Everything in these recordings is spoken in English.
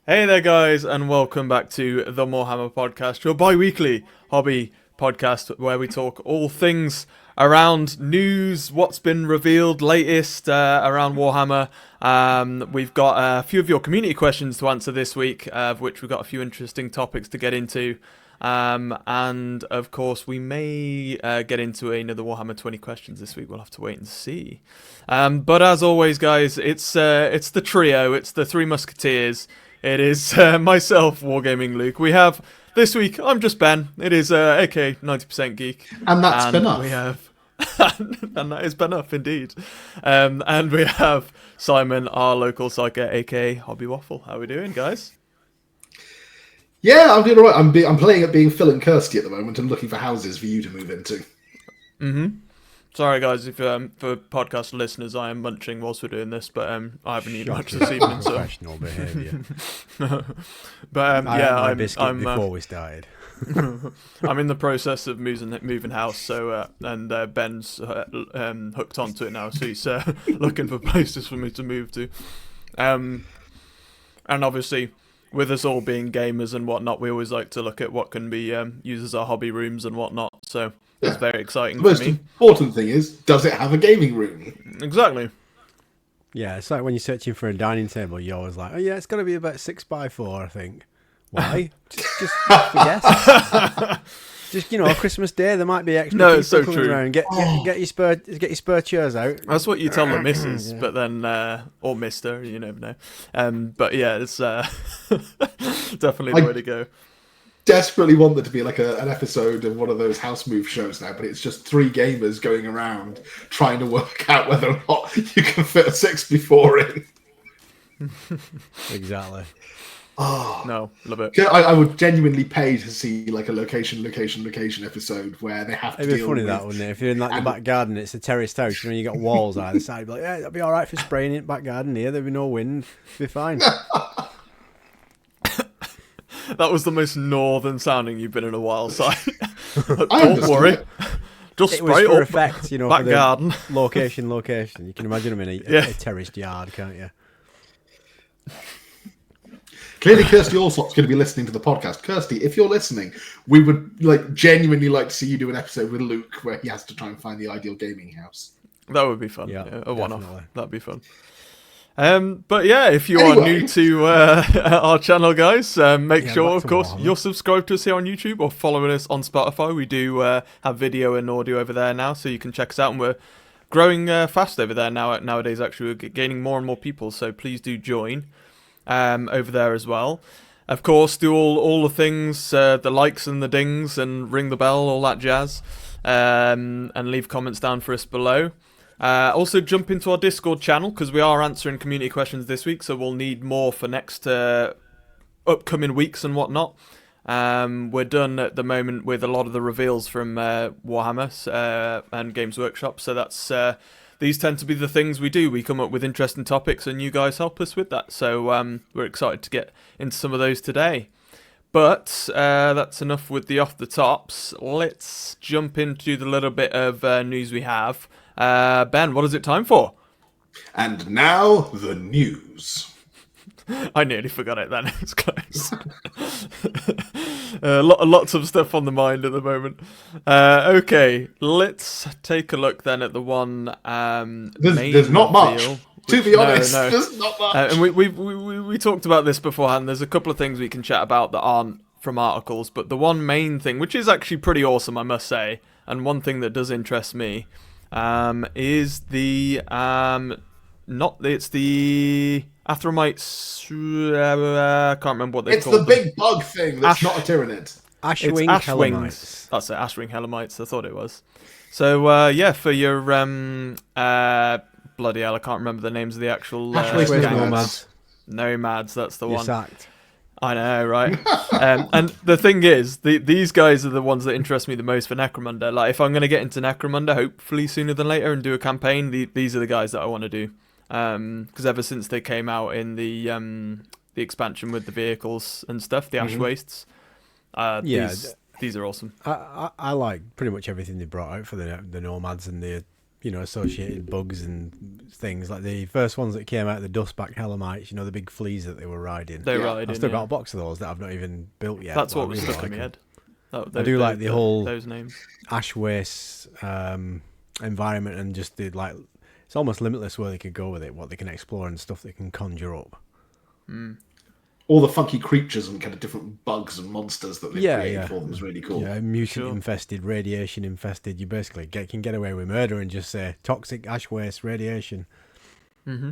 Hey there, guys, and welcome back to the Morehammer podcast, your bi-weekly hobby podcast where we talk all things around news, what's been revealed latest around Warhammer. We've got a few of your community questions to answer this week, of which we've got a few interesting topics to get into. And of course, we may get into another Warhammer 20 questions this week. We'll have to wait and see. But as always, guys, it's the trio. It's the Three Musketeers. It is myself, Wargamingluke. We have this week. I'm just Ben. It is AK 90% Geek, and that's enough. We have, and that is enough indeed. And we have Simon, our local psyker, AK Hobby Waffle. How are we doing, guys? Yeah, I'm doing all right. I'm playing at being Phil and Kirsty at the moment and looking for houses for you to move into. Sorry, guys, if for podcast listeners, I am munching whilst we're doing this, but I haven't eaten much this evening. So professional behaviour. But I had my biscuit before we started. I'm in the process of moving house, so and Ben's hooked onto it now, so he's looking for places for me to move to. And obviously, with us all being gamers and whatnot, we always like to look at what can be used as our hobby rooms and whatnot. So it's very exciting for me. The most important thing is, does it have a gaming room? Exactly. Yeah, it's like when you're searching for a dining table, you're always like, oh yeah, it's got to be about 6x4, I think. Why? just for guests. Just, Christmas Day, there might be extra people so coming true. around. Get your spare chairs out. That's what you tell the missus, but then, or mister, you never know. But yeah, it's definitely the way to go. Desperately want there to be like an episode of one of those house move shows now, but it's just three gamers going around trying to work out whether or not you can fit a 6x4 in. Exactly. Oh no, love it. I would genuinely pay to see like a location episode where they have to. It'd be funny that, wouldn't it? If you're in the back garden, it's a terraced house, you got walls either side. You'd be like, yeah, that'd be all right for spraying it back garden here. There'd be no wind. It'd be fine. That was the most northern sounding you've been in a while, Si. Don't worry. Just it was spray for up effect, back for the garden. Location. You can imagine them in a terraced yard, can't you? Clearly, Kirsty Allsop's going to be listening to the podcast. Kirsty, if you're listening, we would genuinely like to see you do an episode with Luke where he has to try and find the ideal gaming house. That would be fun. Yeah, a one-off. definitely. That'd be fun. But yeah, if you are new to our channel, guys, make sure, of course, you're subscribed to us here on YouTube or following us on Spotify. We do have video and audio over there now, so you can check us out. And we're growing fast over there nowadays, actually. We're gaining more and more people, so please do join over there as well. Of course, do all the things, the likes and the dings, and ring the bell, all that jazz, and leave comments down for us below. Also, jump into our Discord channel, because we are answering community questions this week, so we'll need more for next upcoming weeks and whatnot. We're done at the moment with a lot of the reveals from Warhammer and Games Workshop, so that's these tend to be the things we do. We come up with interesting topics, and you guys help us with that, so we're excited to get into some of those today. But that's enough with the off-the-tops. Let's jump into the little bit of news we have. Ben, what is it time for? And now, the news. I nearly forgot it then. It's close. Lots of stuff on the mind at the moment. Okay, let's take a look then at the one There's not much. To be honest, there's not much. And we talked about this beforehand. There's a couple of things we can chat about that aren't from articles, but the one main thing, which is actually pretty awesome, I must say, and one thing that does interest me, is the it's the Athramites. I can't remember what they're called. It's the big bug thing that's not a Tyranid. Ashwing Helamites. That's it, Ashwing Helamites. I thought it was. So yeah, for your bloody hell, I can't remember the names of the actual Nomads. Nomads, that's the You're one. sacked. I know, right? And the thing is, these guys are the ones that interest me the most for Necromunda. Like, if I'm going to get into Necromunda, hopefully sooner than later, and do a campaign, these are the guys that I want to do. Because ever since they came out in the expansion with the vehicles and stuff, the Ash Wastes, these are awesome. I like pretty much everything they brought out for the Nomads and the associated bugs and things. Like the first ones that came out, the Dustback Hellamites, the big fleas that they were riding. I've still got a box of those that I've not even built yet. That's what was stuck in my head. I do like the whole those names. ash waste environment, and just it's almost limitless where they could go with it, what they can explore and stuff they can conjure up. All the funky creatures and kind of different bugs and monsters that they create for them is really cool. Yeah, mutant infested, radiation infested. You basically can get away with murder and just say toxic ash waste radiation. Mm-hmm.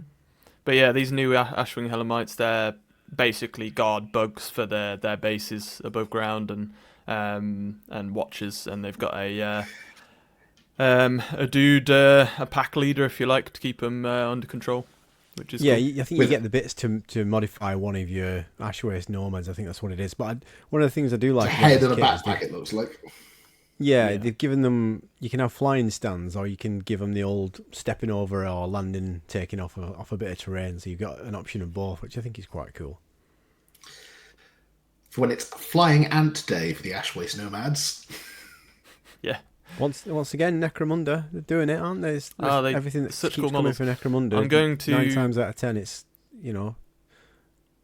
But yeah, these new Ashwing Hellamites, they're basically guard bugs for their bases above ground and watchers, and they've got a dude, a pack leader, if you like, to keep them under control. Which is cool. I think you get the bits to modify one of your ash waste nomads. I think that's what it is. But one of the things I do like, it's a head and a backpack, it looks like. Yeah, they've given them. You can have flying stands, or you can give them the old stepping over or landing, taking off a bit of terrain. So you've got an option of both, which I think is quite cool. For when it's Flying Ant Day for the ash waste nomads. Yeah. Once again, Necromunda, they're doing it, aren't they? There's everything that keeps cool coming for Necromunda. I'm going to 9 times out of 10, it's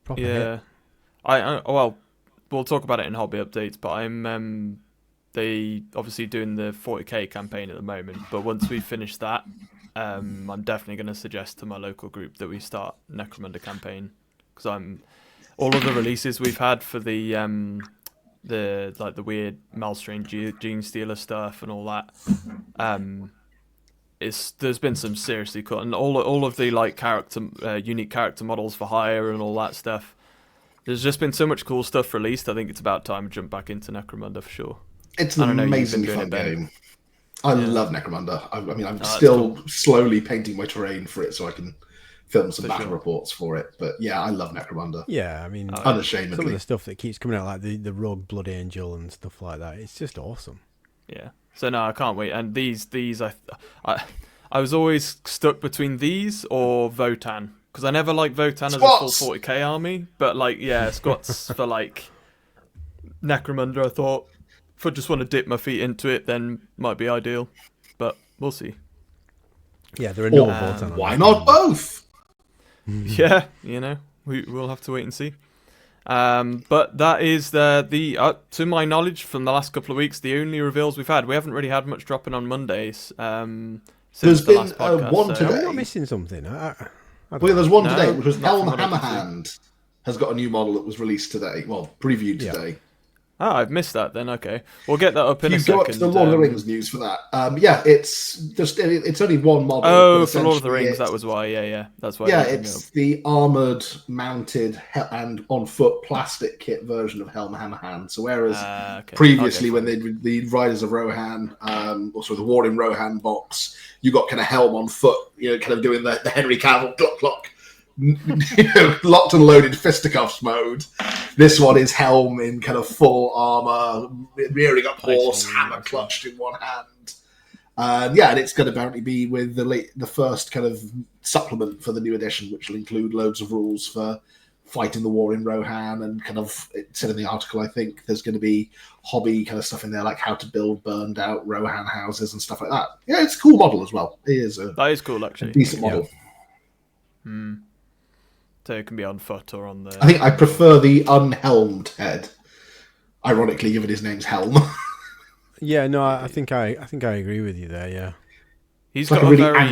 proper hit. Well, we'll talk about it in hobby updates, but I'm they obviously doing the 40k campaign at the moment. But once we finish that, I'm definitely going to suggest to my local group that we start Necromunda campaign, because all of the releases we've had for the weird Malstrain Gene Stealer stuff and all that. There's been some seriously cool, and all of the unique character models for hire and all that stuff. There's just been so much cool stuff released. I think it's about time to jump back into Necromunda for sure. It's an amazingly fun game. I love Necromunda. I'm still slowly painting my terrain for it so I can film some battle reports for it. But yeah, I love Necromunda. Yeah, I mean, unashamedly. Some of the stuff that keeps coming out, like the Rogue Blood Angel and stuff like that, it's just awesome. Yeah. So no, I can't wait. And these I was always stuck between these or Votann, because I never liked Votann as a full 40k army. But squats for Necromunda, I thought if I just want to dip my feet into it, then might be ideal. But we'll see. Yeah, there are no Votann. Why not both? Yeah, we'll have to wait and see. But that is the to my knowledge from the last couple of weeks, the only reveals we've had. We haven't really had much dropping on Mondays. There's been last podcast, one today. Are we not missing something? There's one today, which was Helm Hammerhand has got a new model that was released today. Well, previewed today. Ah, I've missed that then. Okay, we'll get that up in a second. You go up to the Lord of the Rings news for that. It's only one model. Oh, for Lord of the Rings, that was why. Yeah, that's why. Yeah, it's the armored, mounted, and on foot plastic kit version of Helm Hammerhand. So whereas previously, when they did the Riders of Rohan, also the War in Rohan box, you got kind of Helm on foot, kind of doing the Henry Cavill clock. Locked and loaded fisticuffs mode. This one is Helm in kind of full armor, rearing up horse, hammer clutched in one hand. And it's going to apparently be with the first kind of supplement for the new edition, which will include loads of rules for fighting the war in Rohan, and kind of, it said in the article, I think there's going to be hobby kind of stuff in there, like how to build burned out Rohan houses and stuff like that. Yeah, it's a cool model as well. That is cool, actually. A decent model. So it can be on foot or on the... I think I prefer the unhelmed head. Ironically, given his name's Helm. Yeah, no, I think I agree with you there. Yeah, he's got a very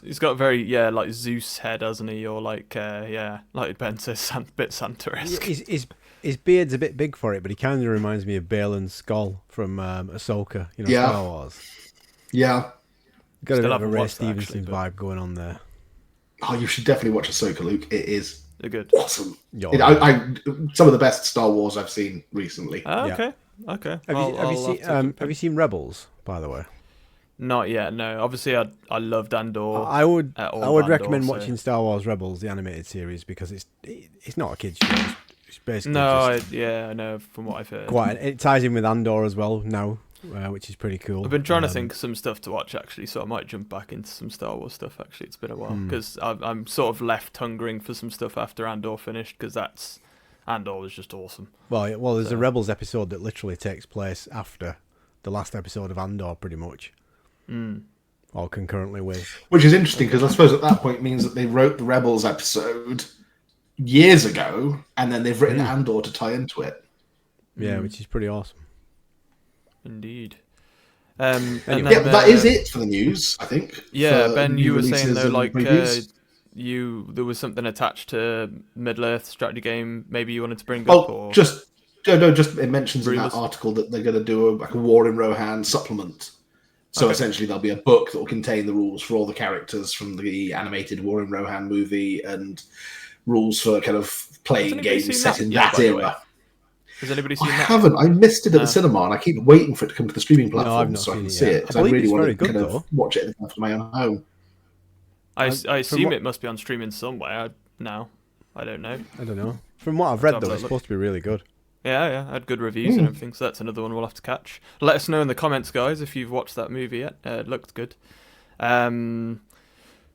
he's got a very like Zeus head, hasn't he? Or like like Ben says, bit Santa-esque. His beard's a bit big for it, but he kind of reminds me of Balin's skull from Ahsoka. Star Wars. Yeah, got a bit of a Ray Stevenson vibe going on there. Oh, you should definitely watch Ahsoka, Luke. It is awesome. Some of the best Star Wars I've seen recently. Okay. Have you seen Rebels, by the way? Not yet. No. Obviously, I loved Andor. I would recommend watching Star Wars Rebels, the animated series, because it's not a kids show. It's basically I know from what I've heard. It ties in with Andor as well now. Which is pretty cool. I've been trying to think of some stuff to watch, actually, so I might jump back into some Star Wars stuff, actually. It's been a while, because I'm sort of left hungering for some stuff after Andor finished, because Andor was just awesome. Well, there's a Rebels episode that literally takes place after the last episode of Andor, pretty much. or concurrently with. Which is interesting because I suppose at that point means that they wrote the Rebels episode years ago, and then they've written Andor to tie into it. Yeah, which is pretty awesome. Indeed. Anyway, that is it for the news, I think. Yeah, Ben, you were saying though, like there was something attached to Middle-earth strategy game. Maybe you wanted to bring up, or just it mentions in that article that they're going to do a War in Rohan supplement. So essentially, there'll be a book that will contain the rules for all the characters from the animated War in Rohan movie and rules for kind of playing games set in that era. Has anybody seen that? I haven't. I missed it at the cinema, and I keep waiting for it to come to the streaming platform so I can see it. Because I really want to kind of watch it in my own home. I assume it must be on streaming somewhere now. I don't know. From what I've read, though, it's supposed to be really good. Yeah, I had good reviews and everything, so that's another one we'll have to catch. Let us know in the comments, guys, if you've watched that movie yet. It looked good.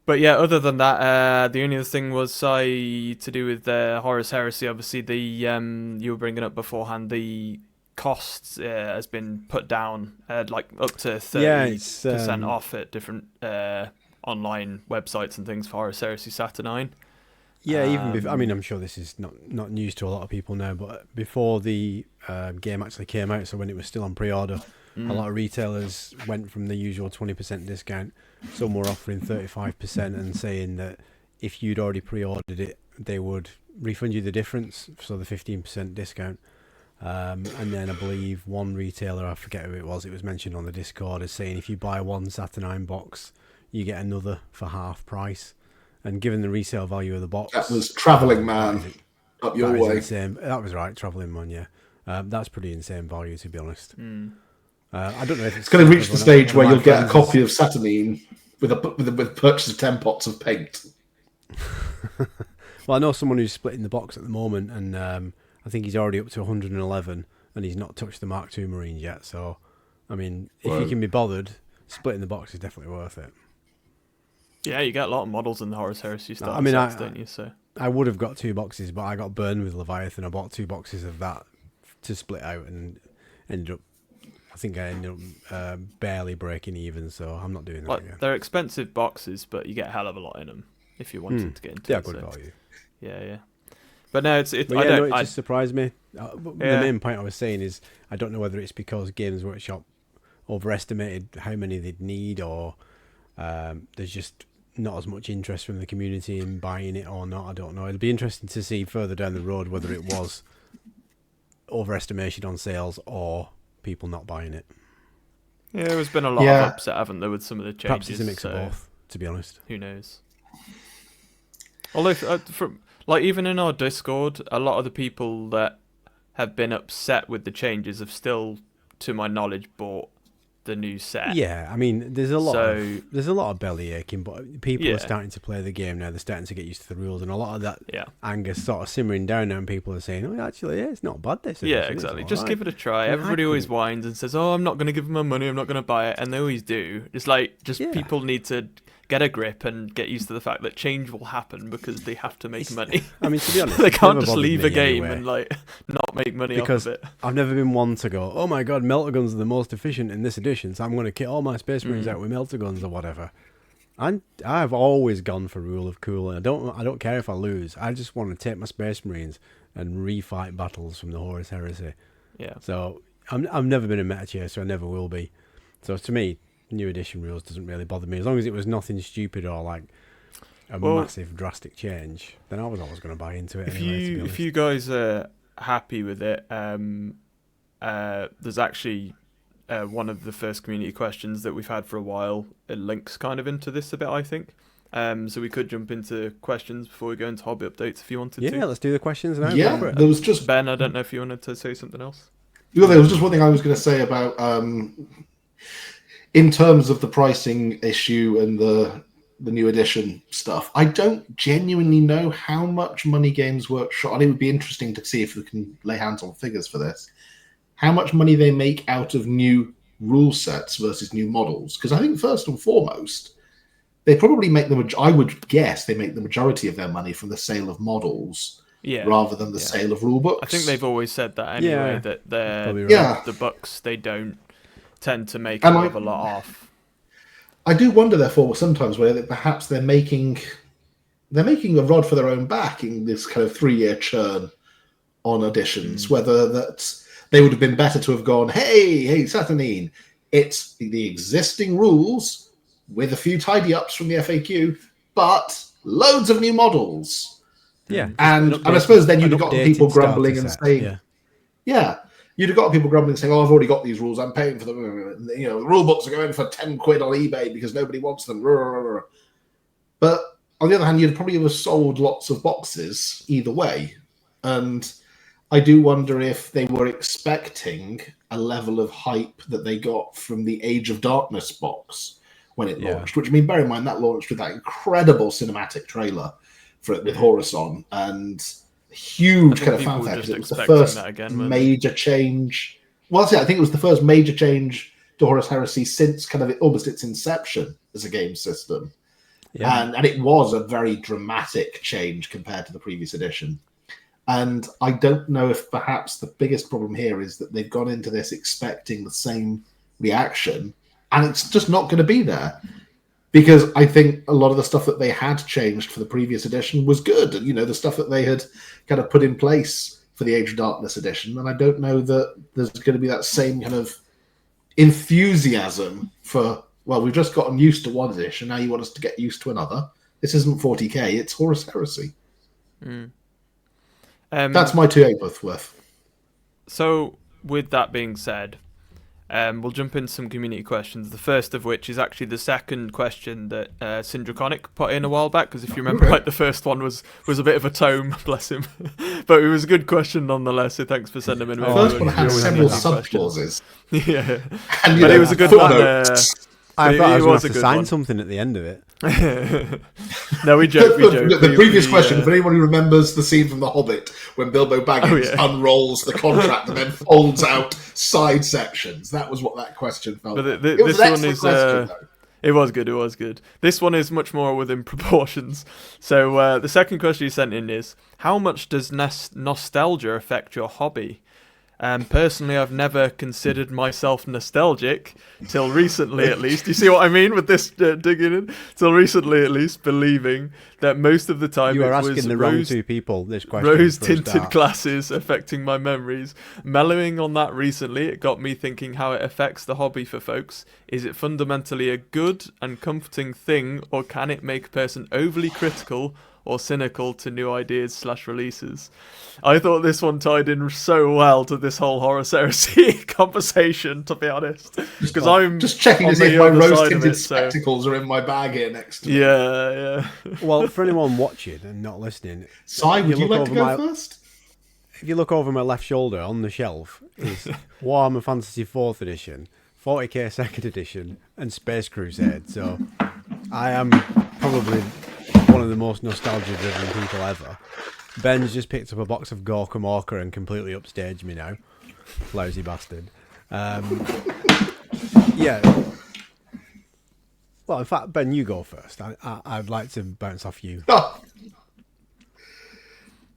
But yeah, other than that, the only other thing was to do with Horus Heresy. Obviously, you were bringing up beforehand, the costs has been put down, like up to 30% off at different online websites and things for Horus Heresy Saturnine. Yeah, even before, I mean, I'm sure this is not news to a lot of people now, but before the game actually came out, so when it was still on pre-order, a lot of retailers went from the usual 20% discount. Some were offering 35% and saying that if you'd already pre-ordered it, they would refund you the difference, so the 15% discount. And then I believe one retailer, I forget who it was mentioned on the Discord, as saying if you buy one Saturnine box, you get another for half price. And given the resale value of the box... That was Travelling Man up your way. That was right, Travelling Man, yeah. That's pretty insane value, to be honest. I don't know if it's going to reach the stage where you'll get a copy of Saturnine with a purchase of 10 pots of paint. Well, I know someone who's splitting the box at the moment, and I think he's already up to 111, and he's not touched the Mark II Marines yet. So, I mean, if you can be bothered, splitting the box is definitely worth it. Yeah, you get a lot of models in the Horus Heresy stuff, don't you? So I would have got 2 boxes, but I got burned with Leviathan. I bought 2 boxes of that to split out, and I think I ended up barely breaking even, so I'm not doing that again. They're expensive boxes, but you get a hell of a lot in them if you wanted to get into it. Good value. Yeah. But no, it just surprised me. The main point I was saying is I don't know whether it's because Games Workshop overestimated how many they'd need, or there's just not as much interest from the community in buying it or not. I don't know. It'll be interesting to see further down the road whether it was overestimation on sales or people not buying it. Yeah, there's been a lot of upset, haven't there, with some of the changes. Perhaps it's a mix of both, to be honest. Who knows? Although, even in our Discord, a lot of the people that have been upset with the changes have still, to my knowledge, bought the new set. Yeah, I mean, there's a lot of belly aching, but people are starting to play the game now. They're starting to get used to the rules, and a lot of that anger sort of simmering down now, and people are saying, "Oh, actually, it's not bad. This, exactly. Just give it a try." Everybody always whines and says, "Oh, I'm not going to give them my money. I'm not going to buy it," and they always do. It's like people need to get a grip and get used to the fact that change will happen because they have to make money. I mean, to be honest, they can't just leave a game and not make money off of it. I've never been one to go, "Oh my god, melter guns are the most efficient in this edition, so I'm going to kit all my Space Marines out with melter guns or whatever." And I've always gone for rule of cool. I don't care if I lose. I just want to take my Space Marines and refight battles from the Horus Heresy. Yeah. So I've never been a meta chaser. I never will be. So to me, new edition rules doesn't really bother me as long as it was nothing stupid or like a massive drastic change. Then I was always going to buy into it. If you guys are happy with it, there's actually one of the first community questions that we've had for a while. It links kind of into this a bit, I think. So we could jump into questions before we go into hobby updates if you wanted to. Yeah, let's do the questions now. Yeah, there was just Ben. I don't know if you wanted to say something else. Yeah, there was just one thing I was going to say about. In terms of the pricing issue and the new edition stuff, I don't genuinely know how much money Games Workshop, and it would be interesting to see if we can lay hands on figures for this, how much money they make out of new rule sets versus new models. Because I think first and foremost, they probably make I would guess they make the majority of their money from the sale of models rather than the sale of rule books. I think they've always said that anyway, that the books, they don't tend to make a lot off. I do wonder, therefore, sometimes whether perhaps they're making a rod for their own back in this kind of 3-year churn on editions. Whether that they would have been better to have gone, hey, Saturnine, it's the existing rules with a few tidy ups from the FAQ, but loads of new models. Yeah, and I suppose then you'd have got people grumbling and saying, you'd have got people grumbling saying, I've already got these rules, I'm paying for them. The rule books are going for 10 quid on eBay because nobody wants them. But on the other hand, you'd probably have sold lots of boxes either way. And I do wonder if they were expecting a level of hype that they got from the Age of Darkness box when it launched, which, bear in mind, that launched with that incredible cinematic trailer for it with Horizon and huge kind of fanfare because it was the first major change. Well, I think it was the first major change to Horus Heresy since kind of almost its inception as a game system. Yeah. And it was a very dramatic change compared to the previous edition. And I don't know if perhaps the biggest problem here is that they've gone into this expecting the same reaction, and it's just not going to be there. Because I think a lot of the stuff that they had changed for the previous edition was good. The stuff that they had kind of put in place for the Age of Darkness edition. And I don't know that there's going to be that same kind of enthusiasm for, well, we've just gotten used to one edition, now you want us to get used to another. This isn't 40k, it's Horus Heresy. That's my 2 worth. So, with that being said, we'll jump into some community questions. The first of which is actually the second question that Syndraconic put in a while back, because if you remember, the first one was a bit of a tome, bless him. But it was a good question nonetheless, so thanks for sending them in. The first one had several sub-clauses. Yeah. But it was a good one. I thought I was going to have to sign something at the end of it. No, we joke. The previous question, if anyone who remembers the scene from The Hobbit when Bilbo Baggins unrolls the contract and then folds out side sections, that was what that question felt like. This one is... It was good. This one is much more within proportions. So the second question you sent in is, how much does nostalgia affect your hobby? Personally, I've never considered myself nostalgic, till recently at least. You see what I mean with this digging in? Till recently at least, believing that most of the time you are it asking was the wrong two people this question. Rose-tinted glasses affecting my memories. Mellowing on that recently, it got me thinking how it affects the hobby for folks. Is it fundamentally a good and comforting thing, or can it make a person overly critical or cynical to new ideas/releases? I thought this one tied in so well to this whole Horus Heresy conversation, to be honest. Because I'm just checking to see if my rose-tinted spectacles are in my bag here next to me. Yeah. Well, for anyone watching and not listening, Si, would you like to go first? If you look over my left shoulder on the shelf is Warhammer Fantasy 4th edition, 40k 2nd edition, and Space Crusade. So I am probably one of the most nostalgia-driven people ever. Ben's just picked up a box of Gorka Morka and completely upstaged me now. Lousy bastard. Yeah. Well, in fact, Ben, you go first. I'd like to bounce off you. Oh.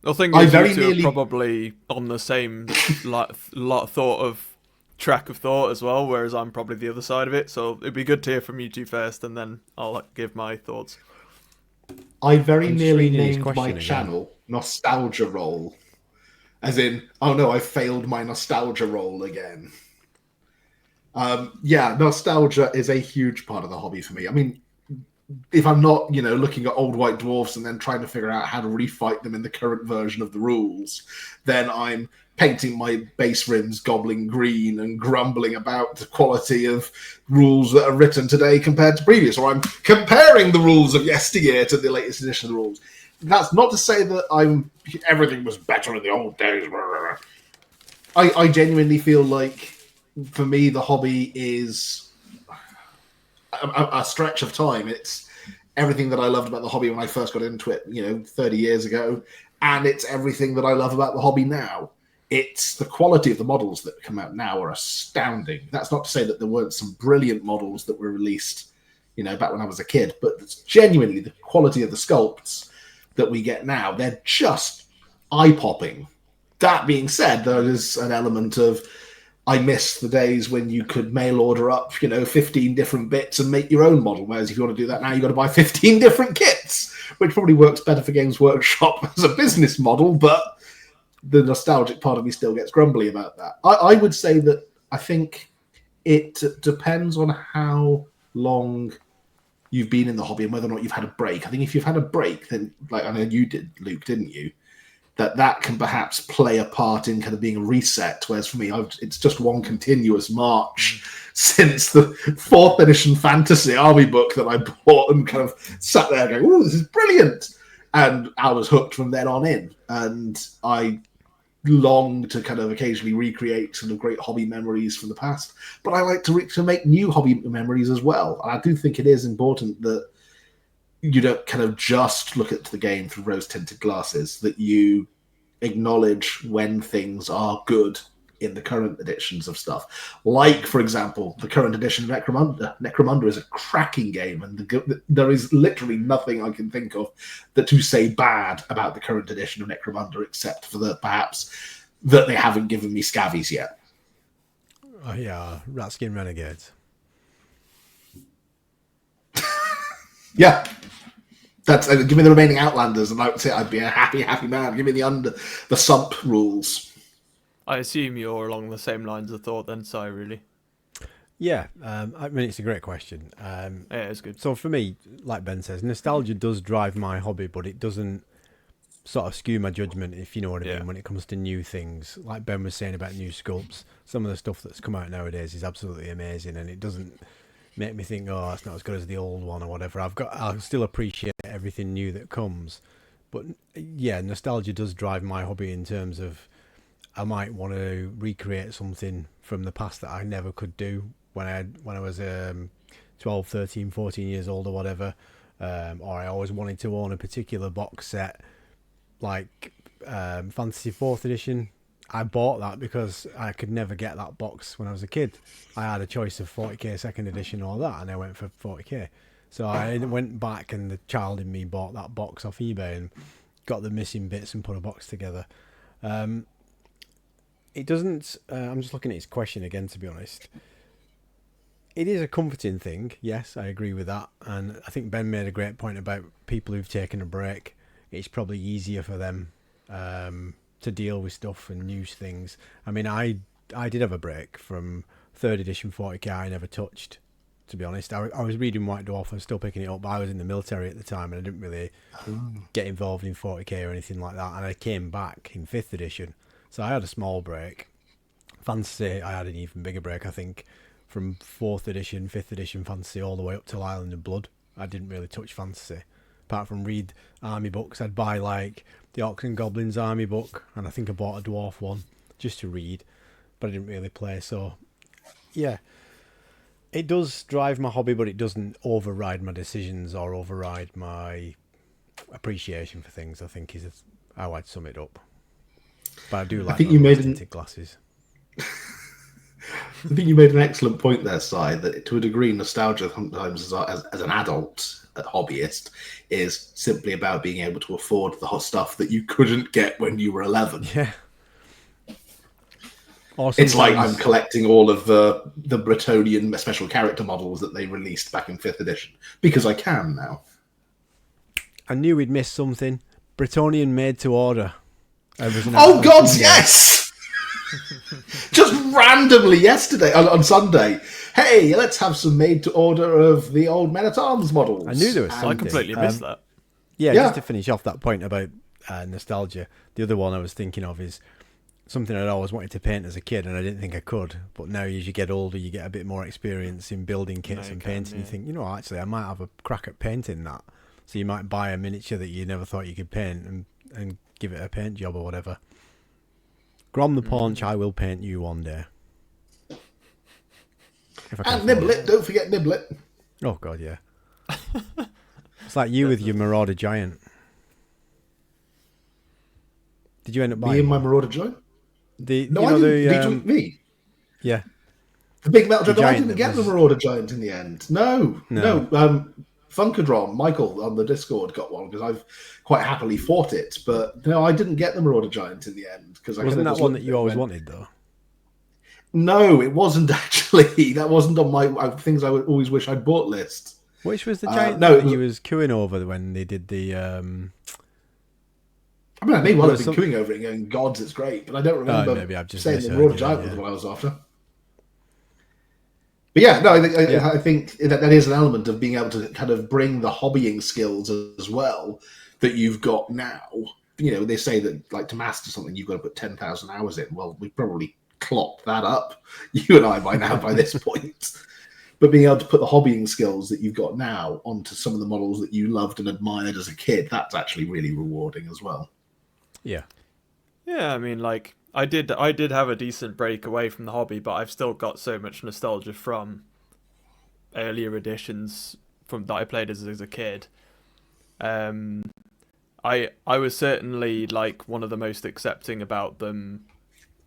The thing is, you two are probably on the same thought of track of thought as well, whereas I'm probably the other side of it. So it'd be good to hear from you two first, and then I'll give my thoughts. I very nearly named my channel Nostalgia Roll. As in, oh no, I failed my nostalgia roll again. Nostalgia is a huge part of the hobby for me. I mean, if I'm not, looking at old white dwarfs and then trying to figure out how to refight them in the current version of the rules, then I'm painting my base rims goblin green and grumbling about the quality of rules that are written today compared to previous, or I'm comparing the rules of yesteryear to the latest edition of the rules. That's not to say that everything was better in the old days. I genuinely feel like, for me, the hobby is a stretch of time. It's everything that I loved about the hobby when I first got into it, 30 years ago, and it's everything that I love about the hobby now. It's the quality of the models that come out now are astounding. That's not to say that there weren't some brilliant models that were released, back when I was a kid, but it's genuinely the quality of the sculpts that we get now. They're just eye-popping. That being said, there is an element of I miss the days when you could mail order up, 15 different bits and make your own model. Whereas if you want to do that now, you've got to buy 15 different kits, which probably works better for Games Workshop as a business model, but the nostalgic part of me still gets grumbly about that. I would say that I think it depends on how long you've been in the hobby and whether or not you've had a break. I think if you've had a break, then, like I know you did, Luke, didn't you? That can perhaps play a part in kind of being a reset. Whereas for me, it's just one continuous march since the 4th edition fantasy army book that I bought and kind of sat there going, "Oh, this is brilliant." And I was hooked from then on in. And I long to kind of occasionally recreate sort of great hobby memories from the past. But I like to make new hobby memories as well. And I do think it is important that you don't kind of just look at the game through rose-tinted glasses, that you acknowledge when things are good in the current editions of stuff. Like, for example, the current edition of Necromunda. Necromunda is a cracking game, and there is literally nothing I can think of to say bad about the current edition of Necromunda, except for perhaps that they haven't given me scavies yet. Oh yeah, Ratskin Renegades. Yeah. That's give me the remaining Outlanders, and I would say I'd be a happy man. Give me the sump rules. I assume you're along the same lines of thought then, Si, really. Yeah, I mean, it's a great question. Yeah, it's good. So for me, like Ben says, nostalgia does drive my hobby, but it doesn't sort of skew my judgment, if you know what I mean, when it comes to new things. Like Ben was saying about new sculpts, some of the stuff that's come out nowadays is absolutely amazing, and it doesn't make me think, oh, it's not as good as the old one or whatever. I'll still appreciate everything new that comes. But yeah, nostalgia does drive my hobby in terms of I might want to recreate something from the past that I never could do when I was 12, 13, 14 years old or whatever. Or I always wanted to own a particular box set, like Fantasy 4th edition. I bought that because I could never get that box when I was a kid. I had a choice of 40k 2nd edition or that, and I went for 40k. So I went back, and the child in me bought that box off eBay and got the missing bits and put a box together. It doesn't... I'm just looking at his question again, to be honest. It is a comforting thing, yes, I agree with that. And I think Ben made a great point about people who've taken a break. It's probably easier for them to deal with stuff and new things. I mean, I did have a break from 3rd edition 40k. I never touched, to be honest. I was reading White Dwarf and still picking it up, but I was in the military at the time and I didn't really get involved in 40k or anything like that. And I came back in 5th edition, so I had a small break. Fantasy, I had an even bigger break, I think, from 4th edition, 5th edition Fantasy all the way up till Island of Blood. I didn't really touch Fantasy. Apart from read army books, I'd buy like the Orcs and Goblins army book, and I think I bought a dwarf one just to read, but I didn't really play. So yeah, it does drive my hobby, but it doesn't override my decisions or override my appreciation for things, I think is how I'd sum it up. But I do like tinted glasses. I think you made an excellent point there, Si, that to a degree nostalgia sometimes as an adult hobbyist is simply about being able to afford the hot stuff that you couldn't get when you were 11. Yeah. It's like I'm collecting all of the Bretonian special character models that they released back in 5th edition because I can now. I knew we'd missed something. Bretonian made to order. Oh God, yes! Just randomly yesterday on Sunday. Hey, let's have some made to order of the old Men at Arms models. I knew there was something. I completely missed that. Yeah, just to finish off that point about nostalgia, the other one I was thinking of is something I'd always wanted to paint as a kid, and I didn't think I could. But now, as you get older, you get a bit more experience in building kits and painting. Yeah. You think, actually, I might have a crack at painting that. So you might buy a miniature that you never thought you could paint and give it a paint job or whatever. Grom the Paunch, I will paint you one day. And Niblet, don't forget Niblet. Oh God, yeah. It's like you with your Marauder Giant. Did you end up buying me and my Marauder Giant? I didn't. Me? Yeah. The big metal giant. I didn't get the Marauder Giant in the end. No. Funkadron, Michael on the Discord got one because I've quite happily fought it, but no, I didn't get the Marauder Giant in the end because wasn't that one that you always wanted though. No, it wasn't actually. That wasn't on my things I would always wish I'd bought list. Which was the giant no, that you was cooing over when they did the... I mean, I may well have been cooing over it and going, gods, it's great, but I don't remember maybe I've just saying that Raw Giant was what I was after. But yeah, no, I think that is an element of being able to kind of bring the hobbying skills as well that you've got now. You know, they say that like to master something, you've got to put 10,000 hours in. Well, we've probably clocked that up, you and I, by now, by this point. But being able to put the hobbying skills that you've got now onto some of the models that you loved and admired as a kid, that's actually really rewarding as well. Yeah. Yeah, I mean, like, I did have a decent break away from the hobby, but I've still got so much nostalgia from earlier editions that I played as a kid. I was certainly like one of the most accepting about them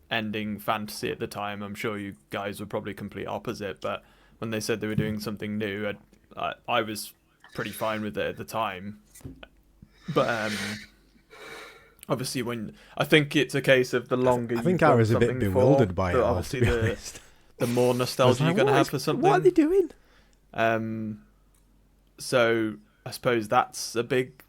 ending fantasy at the time. I'm sure you guys were probably complete opposite, but when they said they were doing something new, I was pretty fine with it at the time. But obviously, when I think it's a case of the longer I think I was a bit bewildered by it. Obviously, the more nostalgia you're going to have for something. What are they doing? So I suppose that's a big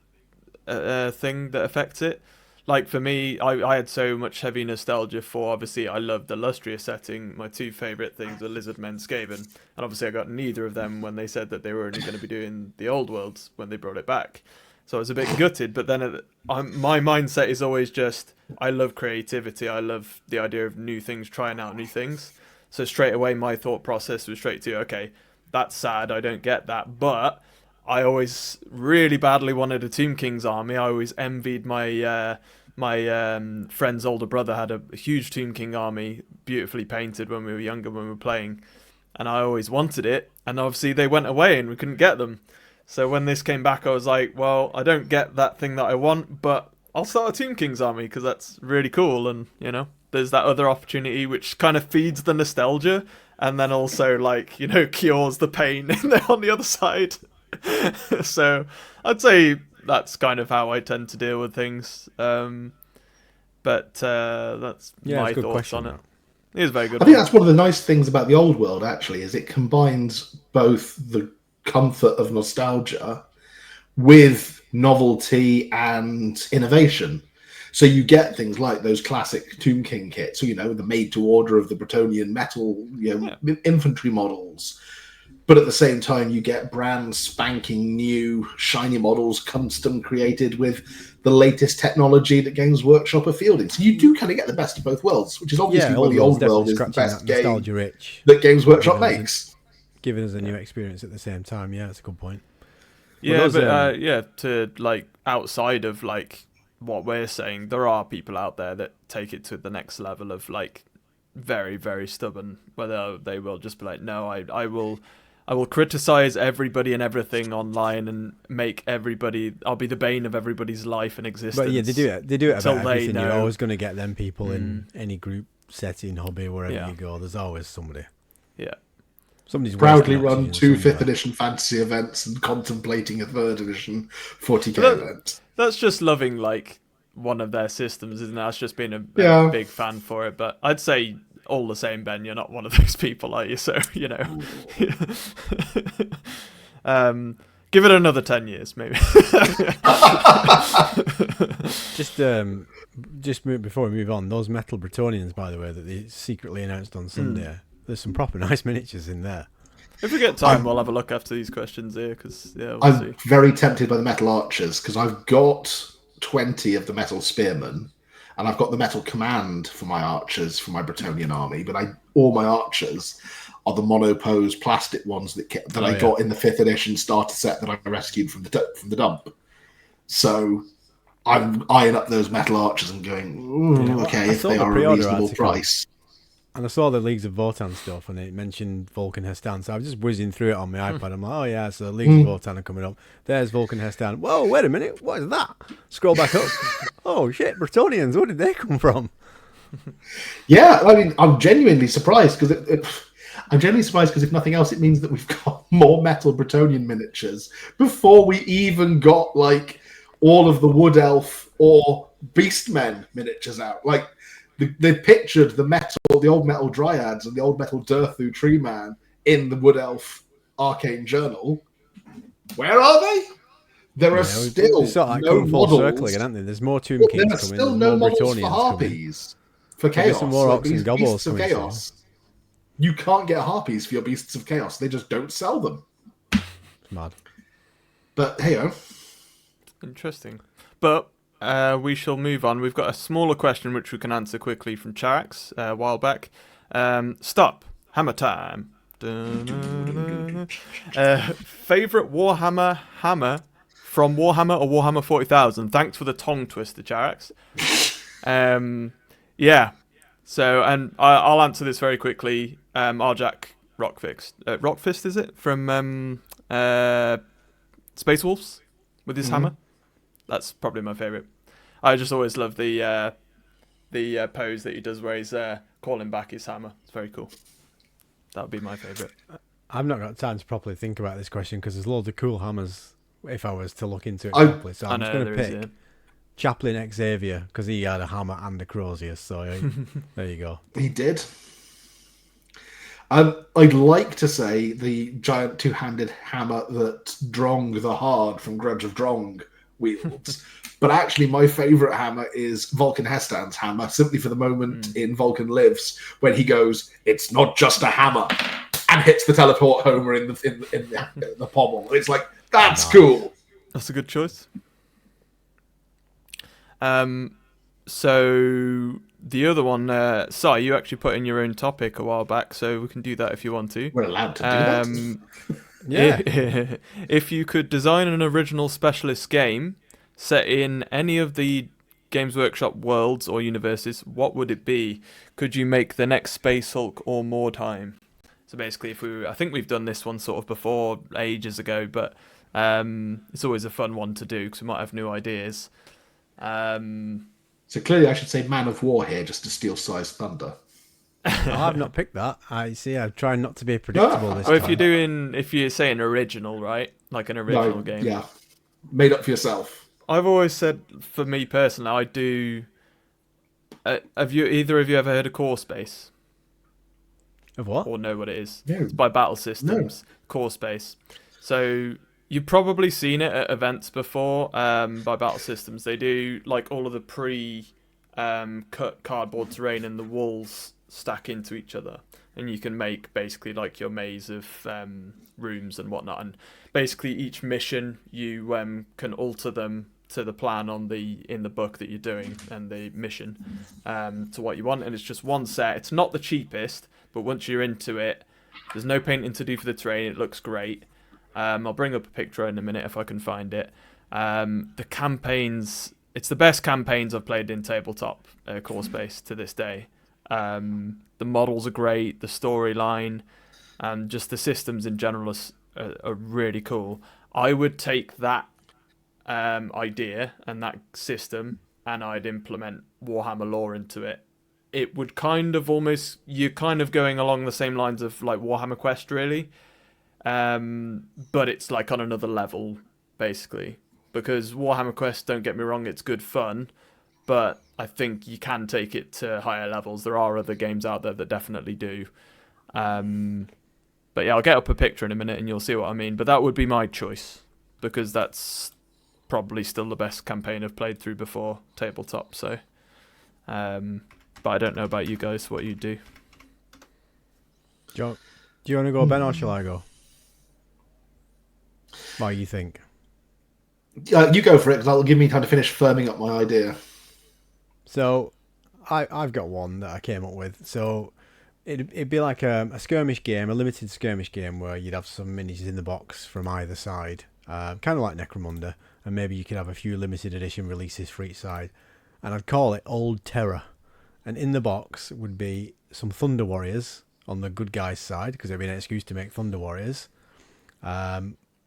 thing that affects it. Like for me, I had so much heavy nostalgia for, obviously I loved the Lustria setting. My two favourite things are Lizardmen and Skaven, and obviously I got neither of them when they said that they were only going to be doing the old worlds when they brought it back. So I was a bit gutted, but then my mindset is always just, I love creativity, I love the idea of new things, trying out new things. So straight away my thought process was straight to, okay, that's sad, I don't get that, but I always really badly wanted a Tomb King's army. I always envied my friend's older brother had a huge Tomb King army, beautifully painted when we were younger, when we were playing, and I always wanted it, and obviously they went away and we couldn't get them. So when this came back, I was like, well, I don't get that thing that I want, but I'll start a Tomb King's army because that's really cool, and you know, there's that other opportunity which kind of feeds the nostalgia and then also, like, you know, cures the pain on the other side. So I'd say that's kind of how I tend to deal with things. But that's my thoughts on it. It is very good. I think that's one of the nice things about the old world, actually, is it combines both the comfort of nostalgia with novelty and innovation. So you get things like those classic Tomb King kits, you know, the made-to-order of the Bretonnian metal, you know, infantry models. But at the same time, you get brand spanking new, shiny models custom created with the latest technology that Games Workshop are fielding. So you do kind of get the best of both worlds, which is obviously why the old world is the best game that Games Workshop makes. Giving us a new experience at the same time. Yeah, that's a good point. Yeah, to like outside of like what we're saying, there are people out there that take it to the next level of like very, very stubborn, whether they will just be like, no, I will criticize everybody and everything online and make everybody, I'll be the bane of everybody's life and existence. But yeah, they do it about everything. You're always going to get them people in any group setting, hobby, wherever you go. There's always somebody. Yeah. Somebody's proudly run 2 5th edition fantasy events and contemplating a 3rd edition 40k event. That's just loving like one of their systems, isn't it? That's just being a big fan for it. But I'd say all the same, Ben, you're not one of those people, are you? So, you know, give it another 10 years, maybe. Just before we move on, those metal Bretonians, by the way, that they secretly announced on Sunday, there's some proper nice miniatures in there. If we get time, we'll have a look after these questions here, because I'm very tempted by the metal archers, because I've got 20 of the metal spearmen, and I've got the metal command for my archers for my Bretonian army, but all my archers are the monopose plastic ones that I got in the 5th edition starter set that I rescued from the dump. So I'm eyeing up those metal archers and going, okay, if they are a reasonable price. And I saw the Leagues of Votan stuff, and it mentioned Vulcan Hestan. So I was just whizzing through it on my iPad. I'm like, oh yeah, so Leagues of Votan are coming up. There's Vulcan Hestan. Whoa, wait a minute, what is that? Scroll back up. Oh shit, Bretonians, where did they come from? Yeah, I mean, I'm genuinely surprised because if nothing else, it means that we've got more metal Bretonian miniatures before we even got like all of the Wood Elf or Beastmen miniatures out. Like, They pictured the old metal dryads and the old metal Durthu tree man in the Wood Elf Arcane Journal. Where are they? There are still sort of like no coming full models. circle again, aren't they? There's more Tomb Kings There are coming. still There's no more models for Bretonnians harpies. For There'll be chaos. some more Like orcs and goblins beasts of coming chaos. You can't get harpies for your beasts of chaos. They just don't sell them. It's mad. But hey, Interesting. But we shall move on. We've got a smaller question which we can answer quickly from Charax a while back. Stop. Hammer time. Favorite Warhammer hammer from Warhammer or Warhammer 40,000? Thanks for the tongue twister, Charax. Yeah. So, and I'll answer this very quickly. Arjac Rockfist, is it? From Space Wolves with his hammer. That's probably my favourite. I just always love the pose that he does where he's calling back his hammer. It's very cool. That would be my favourite. I've not got time to properly think about this question because there's loads of cool hammers if I was to look into it properly. So I'm just going to pick Chaplain Xavier because he had a hammer and a crozier. So there you go. he did. I'd like to say the giant two-handed hammer that Drong the Hard from Grudge of Drong wields. But actually, my favourite hammer is Vulcan Hestan's hammer, simply for the moment in Vulcan Lives, when he goes, "It's not just a hammer," and hits the teleport Homer in the pommel. It's like, that's cool. That's a good choice. So the other one, Si, you actually put in your own topic a while back, so we can do that if you want to. We're allowed to do that. Yeah. If you could design an original specialist game set in any of the Games Workshop worlds or universes, what would it be? Could you make the next Space Hulk or Mordheim? So basically, I think we've done this one sort of before ages ago, but it's always a fun one to do because we might have new ideas. So clearly, I should say Man of War here, just to steal Si's thunder. I've not picked that. I see. I'm trying not to be predictable this Or time. if you're saying original, right? Like an original game. Yeah, made up for yourself. I've always said, for me personally, I do. Have either of you ever heard of Core Space? Of what? Or know what it is? No. It's by Battle Systems. No. Core Space. So you've probably seen it at events before. By Battle Systems, they do like all of the cut cardboard terrain, and the walls stack into each other, and you can make basically like your maze of rooms and whatnot. And basically, each mission you can alter them to the plan in the book that you're doing and the mission to what you want. And it's just one set. It's not the cheapest, but once you're into it, there's no painting to do for the terrain. It looks great. I'll bring up a picture in a minute if I can find it. The campaigns, it's the best campaigns I've played in tabletop Core Space to this day. The models are great, the storyline, and just the systems in general are really cool. I would take that idea and that system, and I'd implement Warhammer lore into it. It would you're kind of going along the same lines of like Warhammer Quest, really. But it's like on another level, basically. Because Warhammer Quest, don't get me wrong, it's good fun, but I think you can take it to higher levels. There are other games out there that definitely do. But yeah, I'll get up a picture in a minute and you'll see what I mean. But that would be my choice, because that's probably still the best campaign I've played through before tabletop. So, but I don't know about you guys, what you do. Do you want to go, Ben, or shall I go? What do you think? You go for it, because that'll give me time to finish firming up my idea. So, I've got one that I came up with. So, it'd be like a skirmish game, a limited skirmish game, where you'd have some minis in the box from either side, kind of like Necromunda, and maybe you could have a few limited edition releases for each side. And I'd call it Old Terror. And in the box would be some Thunder Warriors on the good guys' side, because there'd be an excuse to make Thunder Warriors.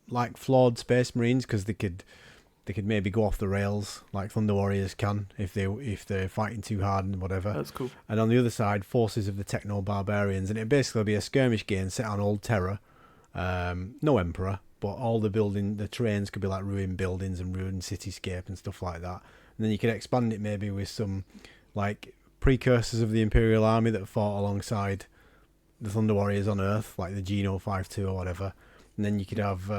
Like flawed Space Marines, because they could maybe go off the rails like Thunder Warriors can if they're fighting too hard and whatever. That's cool. And on the other side, forces of the Techno Barbarians, and it'd basically be a skirmish game set on Old Terror. No Emperor, but all the terrains could be like ruined buildings and ruined cityscape and stuff like that. And then you could expand it maybe with some like precursors of the Imperial Army that fought alongside the Thunder Warriors on Earth, like the Geno 5-2 or whatever. And then you could have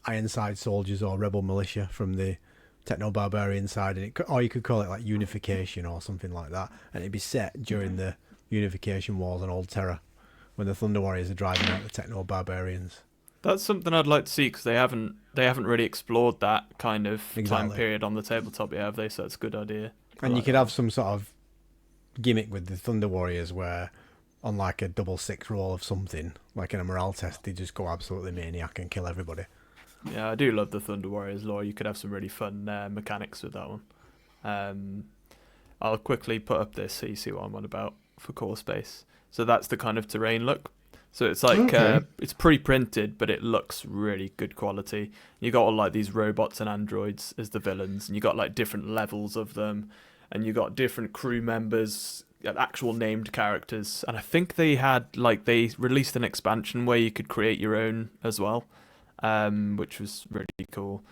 Ironside soldiers or rebel militia from the Techno-Barbarian side, and or you could call it like Unification or something like that, and it'd be set during the Unification Wars on Old Terra, when the Thunder Warriors are driving out the Techno-Barbarians. That's something I'd like to see, because they haven't really explored that kind of time period on the tabletop yet, have they? So it's a good idea. And you could have some sort of gimmick with the Thunder Warriors where, on like a 6 roll of something, like in a morale test, they just go absolutely maniac and kill everybody. Yeah, I do love the Thunder Warriors lore. You could have some really fun mechanics with that one. I'll quickly put up this so you see what I'm on about for core space. So that's the kind of terrain look. So it's like it's pre-printed, but it looks really good quality. You got all like these robots and androids as the villains, and you got like different levels of them, and you got different crew members, actual named characters. And I think they released an expansion where you could create your own as well, which was really cool.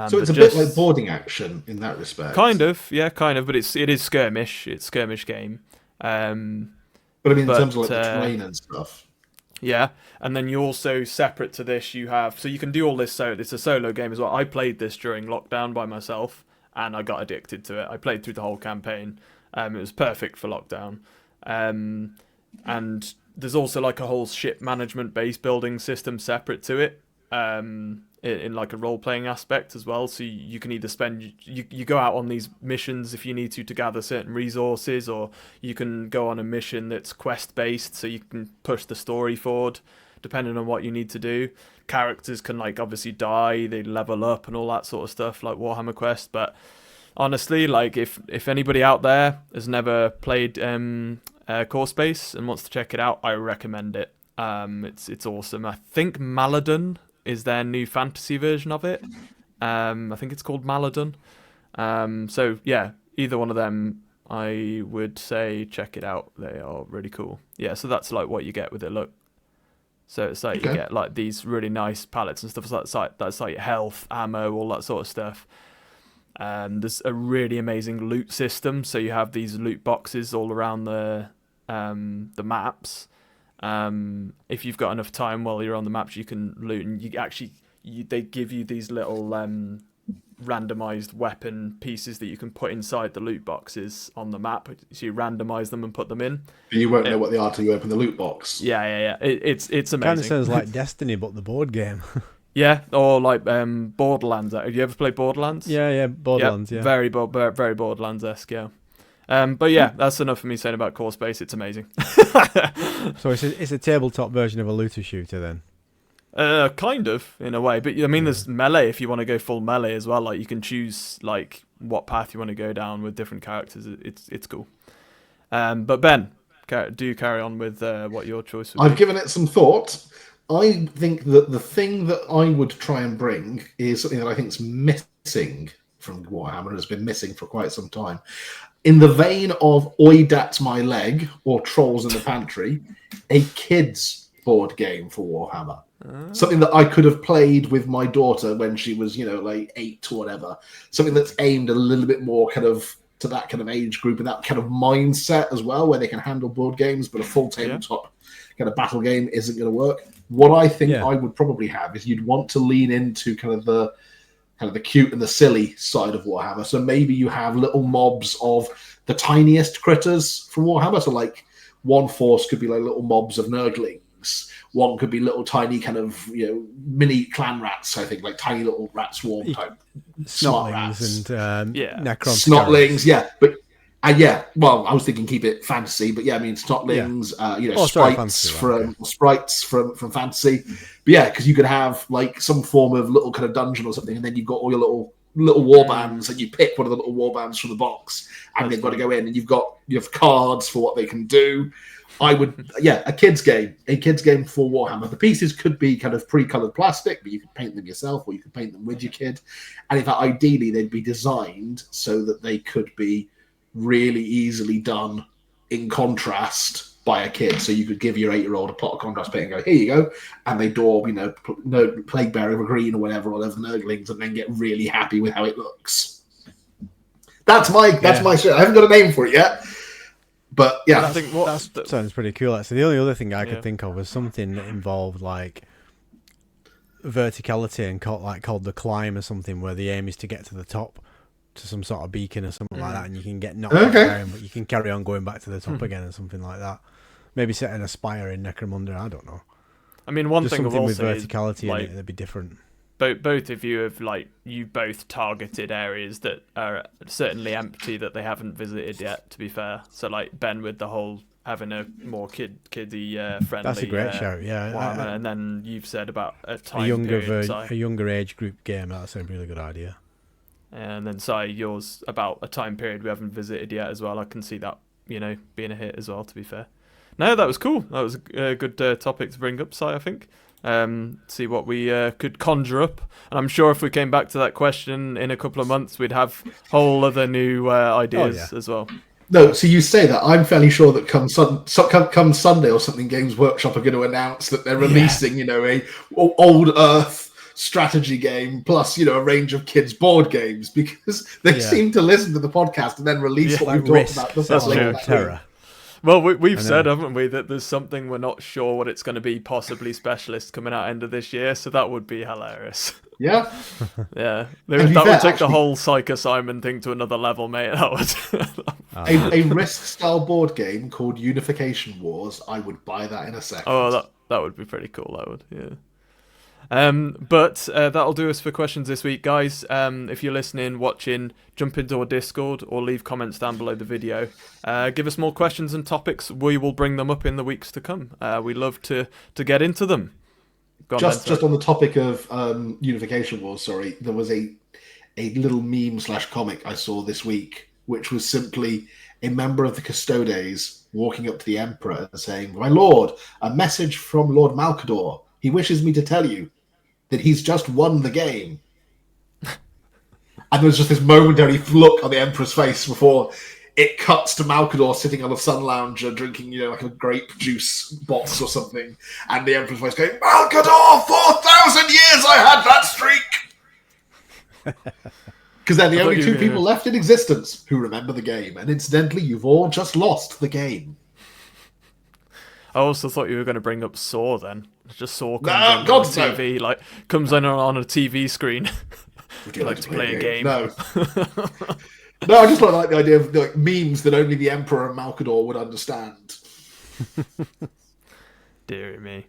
So it's a bit like boarding action in that respect. Kind of, but it is skirmish. It's skirmish game. But I mean, in terms of like the terrain and stuff. Yeah, and then you also, separate to this, you have... So you can do all this, so it's a solo game as well. I played this during lockdown by myself, and I got addicted to it. I played through the whole campaign. It was perfect for lockdown. And there's also like a whole ship management base building system separate to it, in like a role-playing aspect as well. So you can either spend... You go out on these missions if you need to gather certain resources, or you can go on a mission that's quest-based, so you can push the story forward, depending on what you need to do. Characters can, like, obviously die, they level up and all that sort of stuff, like Warhammer Quest. But honestly, like, if anybody out there has never played Core Space and wants to check it out, I recommend it. It's awesome. I think Maladon is their new fantasy version of it. I think it's called Maladon. So yeah, either one of them, I would say check it out. They are really cool. Yeah, so that's like what you get with it. Look, so it's like you get like these really nice palettes and stuff. That's like health, ammo, all that sort of stuff. There's a really amazing loot system. So you have these loot boxes all around the maps. If you've got enough time while you're on the maps, you can loot, and they give you these little randomized weapon pieces that you can put inside the loot boxes on the map. So you randomize them and put them in. You won't know what they are till you open the loot box. Yeah. It's amazing. Kind of sounds like Destiny, but the board game. Yeah, or like Borderlands. Have you ever played Borderlands? Yeah, Borderlands. Yeah. Very Borderlands-esque. Yeah. But yeah, that's enough for me saying about Core Space. It's amazing. So it's a tabletop version of a looter shooter then? Kind of, in a way. But I mean, there's melee if you want to go full melee as well. Like, you can choose like what path you want to go down with different characters. It's cool. But Ben, do carry on with what your choice would be. I've given it some thought. I think that the thing that I would try and bring is something that I think is missing from Warhammer, has been missing for quite some time. In the vein of Oi That's My Leg or Trolls in the Pantry, a kids board game for Warhammer. Something that I could have played with my daughter when she was, like 8 or whatever. Something that's aimed a little bit more kind of to that kind of age group and that kind of mindset as well, where they can handle board games, but a full tabletop kind of battle game isn't going to work. What I think I would probably have is you'd want to lean into kind of the cute and the silly side of Warhammer. So maybe you have little mobs of the tiniest critters from Warhammer. So like one force could be like little mobs of nurglings. One could be little tiny kind of, mini clan rats, I think, like tiny little rat swarm type. Smart rats. And Necron Snotlings, But well, I was thinking keep it fantasy, but snotlings, sprites from fantasy. But because you could have like some form of little kind of dungeon or something, and then you've got all your little war bands, and you pick one of the little war bands from the box, and they've got to go in, and you have cards for what they can do. I would, a kids game for Warhammer. The pieces could be kind of pre-colored plastic, but you could paint them yourself, or you could paint them with your kid. And in fact, ideally, they'd be designed so that they could be really easily done in contrast by a kid. So you could give your 8-year-old a pot of contrast paint and go, here you go, and they draw, Plague Bearer of a green or whatever the Nurglings, and then get really happy with how it looks. That's my shit. I haven't got a name for it yet. But yeah, I think that sounds pretty cool. Actually, the only other thing I could think of was something that involved like verticality and called the climb or something, where the aim is to get to the top to some sort of beacon or something like that, and you can get knocked down, but you can carry on going back to the top again or something like that. Maybe setting a spire in Necromunda, I don't know. I mean, one Just thing something with also verticality is, like, in it that'd be different. both of you have you both targeted areas that are certainly empty that they haven't visited yet. To be fair, so like Ben with the whole having a more kiddie friendly. That's a great shout, yeah. And then you've said about a time period, a younger age group game. That's a really good idea. And then yours about a time period we haven't visited yet as well. I can see that being a hit as well. To be fair, no, that was cool. That was a good topic to bring up, Si, I think. See what we could conjure up, and I'm sure if we came back to that question in a couple of months, we'd have whole other new ideas as well. No, so you say that. I'm fairly sure that come Sunday or something, Games Workshop are going to announce that they're releasing, a old Earth strategy game plus, a range of kids' board games, because they seem to listen to the podcast and then release what we've talked about. That's true. Terror. Well, we've said, haven't we, that there's something we're not sure what it's going to be, possibly Specialist coming out end of this year, so that would be hilarious. Yeah. Yeah. That would take the whole Psycho Simon thing to another level, mate. That would... a Risk-style board game called Unification Wars, I would buy that in a second. Oh, that would be pretty cool, that would, yeah. But that'll do us for questions this week, guys. If you're listening, watching, jump into our Discord or leave comments down below the video. Give us more questions and topics. We will bring them up in the weeks to come. We love to get into them. Just on the topic of Unification Wars, there was a little meme/comic I saw this week, which was simply a member of the Custodes walking up to the Emperor and saying, "My lord, a message from Lord Malcador. He wishes me to tell you that he's just won the game." And there was just this momentary look on the Emperor's face before it cuts to Malcador sitting on a sun lounger drinking, like a grape juice box or something. And the Emperor's voice going, "Malcador, 4,000 years I had that streak!" Because they're the only two people left in existence who remember the game. And incidentally, you've all just lost the game. I also thought you were going to bring up Saw then. Just Saw comes on TV, comes on a TV screen. Would you like to play a game? No. No, I just like the idea of memes that only the Emperor and Malcador would understand. Deary me.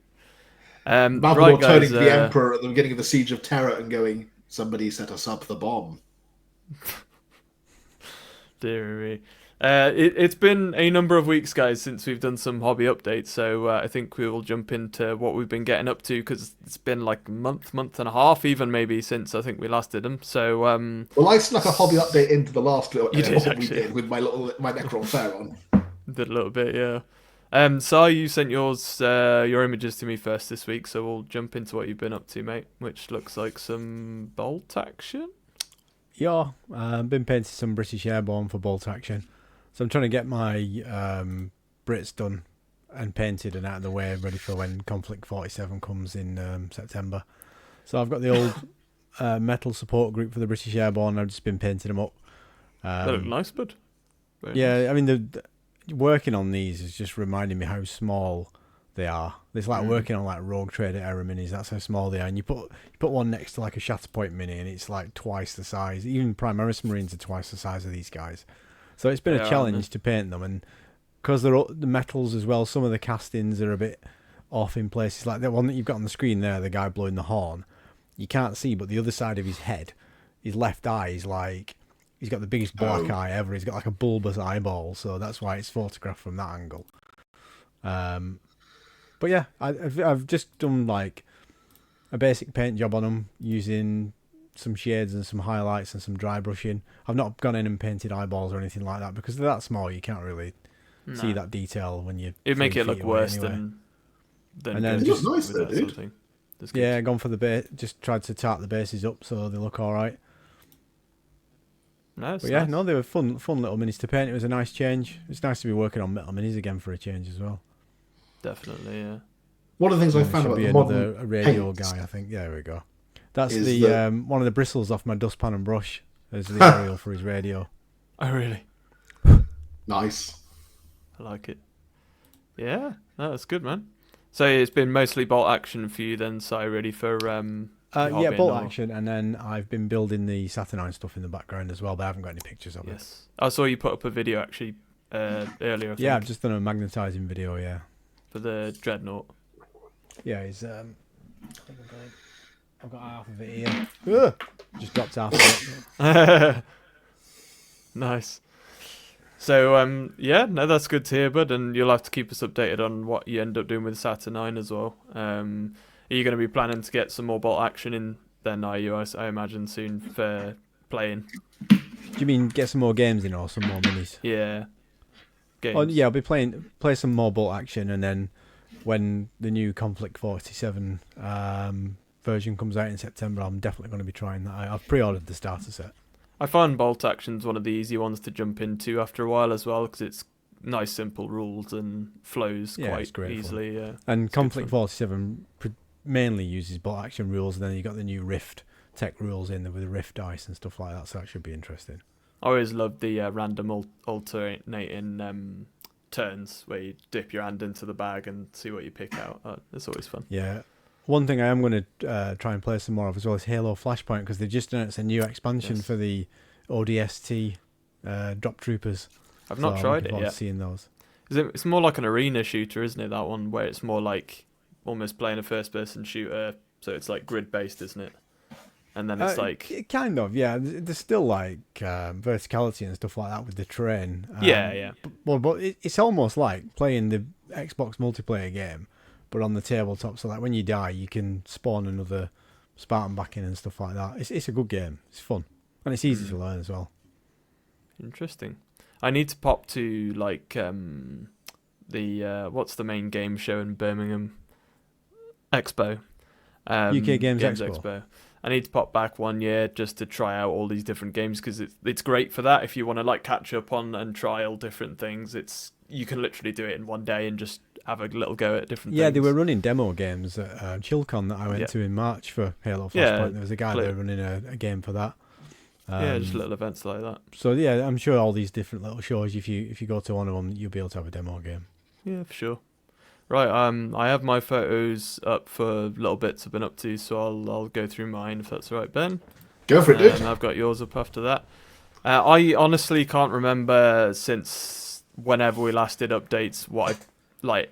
Malcador turning to the Emperor at the beginning of the Siege of Terror and going, "Somebody set us up the bomb." Deary me. It's been a number of weeks, guys, since we've done some hobby updates, so I think we will jump into what we've been getting up to, because it's been like a month and a half, even maybe, since I think we last did them. So, well, I snuck a hobby update into the last you did, we did with my Necron Fair on. Did a little bit, yeah. So you sent your images to me first this week, so we'll jump into what you've been up to, mate, which looks like some bolt action. Yeah, I've been painting some British Airborne for bolt action. So I'm trying to get my Brits done and painted and out of the way, ready for when Conflict 47 comes in September. So I've got the old metal support group for the British Airborne. I've just been painting them up. They look nice, bud. Nice. I mean, working on these is just reminding me how small they are. It's like working on Rogue Trader Era minis. That's how small they are. And you put one next to a Shatterpoint mini, and it's like twice the size. Even Primaris Marines are twice the size of these guys. So it's been a challenge to paint them, and because they're the metals as well, some of the castings are a bit off in places. Like that one that you've got on the screen there, the guy blowing the horn, you can't see, but the other side of his head, his left eye is he's got the biggest black eye ever. He's got a bulbous eyeball, so that's why it's photographed from that angle. But yeah, I've just done a basic paint job on them using some shades and some highlights and some dry brushing. I've not gone in and painted eyeballs or anything like that, because they're that small you can't really see that detail when you. It'd make it look worse than. And then just nice though, dude. Yeah, gone for the base. Just tried to tart the bases up so they look all right. Nice. But yeah, no, they were fun little minis to paint. It was a nice change. It's nice to be working on metal minis again for a change as well. Definitely, yeah. One of the things I found about the modern a radio guy, I think. Yeah, there we go. That's the one of the bristles off my dustpan and brush as the aerial for his radio. Oh, really? Nice. I like it. Yeah, no, that's good, man. So it's been mostly bolt action for you then, Si, really, for yeah, bolt action, and then I've been building the Saturnine stuff in the background as well, but I haven't got any pictures of it. Yes. I saw you put up a video, actually, earlier, I think. Yeah, I've just done a magnetising video, yeah. For the Dreadnought. Yeah, it's, I think I've got half of it here. Ugh! Just dropped half of it. Nice. So, yeah, no, that's good to hear, bud, and you'll have to keep us updated on what you end up doing with Saturn as well. Are you going to be planning to get some more bolt action in then, are you, I imagine, soon for playing? Do you mean get some more games in or some more minis? Yeah. Games. Oh, yeah, I'll be play some more bolt action, and then when the new Conflict 47 version comes out in September, I'm definitely going to be trying that. I've pre-ordered the starter set. I find bolt action's one of the easy ones to jump into after a while as well, because it's nice, simple rules and flows quite easily. Yeah, and Conflict 47 mainly uses bolt action rules, and then you got the new Rift tech rules in there with the Rift dice and stuff like that, so that should be interesting. I always loved the random alternating turns where you dip your hand into the bag and see what you pick out. It's always fun. Yeah. One thing I am going to try and play some more of as well is Halo Flashpoint, because they just announced a new expansion for the ODST Drop Troopers. I've not tried it yet. Seeing those. It's more like an arena shooter, isn't it? That one where it's more like almost playing a first-person shooter, so it's like grid-based, isn't it? And then it's like kind of, yeah. There's still like verticality and stuff like that with the terrain. Yeah. But it's almost like playing the Xbox multiplayer game, but on the tabletop, so that when you die, you can spawn another Spartan back in and stuff like that. It's a good game. It's fun. And it's easy to learn as well. Interesting. I need to pop to, like, the, what's the main game show in Birmingham? Expo. UK Games Expo. I need to pop back 1 year just to try out all these different games, because it's great for that. If you want to, like, catch up on and trial different things, you can literally do it in 1 day and just have a little go at different things. Yeah, they were running demo games at ChillCon that I went to in March for Halo Flashpoint. Yeah, there was a guy there running a game for that. Just little events like that. So yeah, I'm sure all these different little shows, if you go to one of them, you'll be able to have a demo game. Yeah, for sure. Right, I have my photos up for little bits I've been up to, so I'll go through mine if that's all right, Ben. Go for it, dude. I've got yours up after that. I honestly can't remember since whenever we last did updates what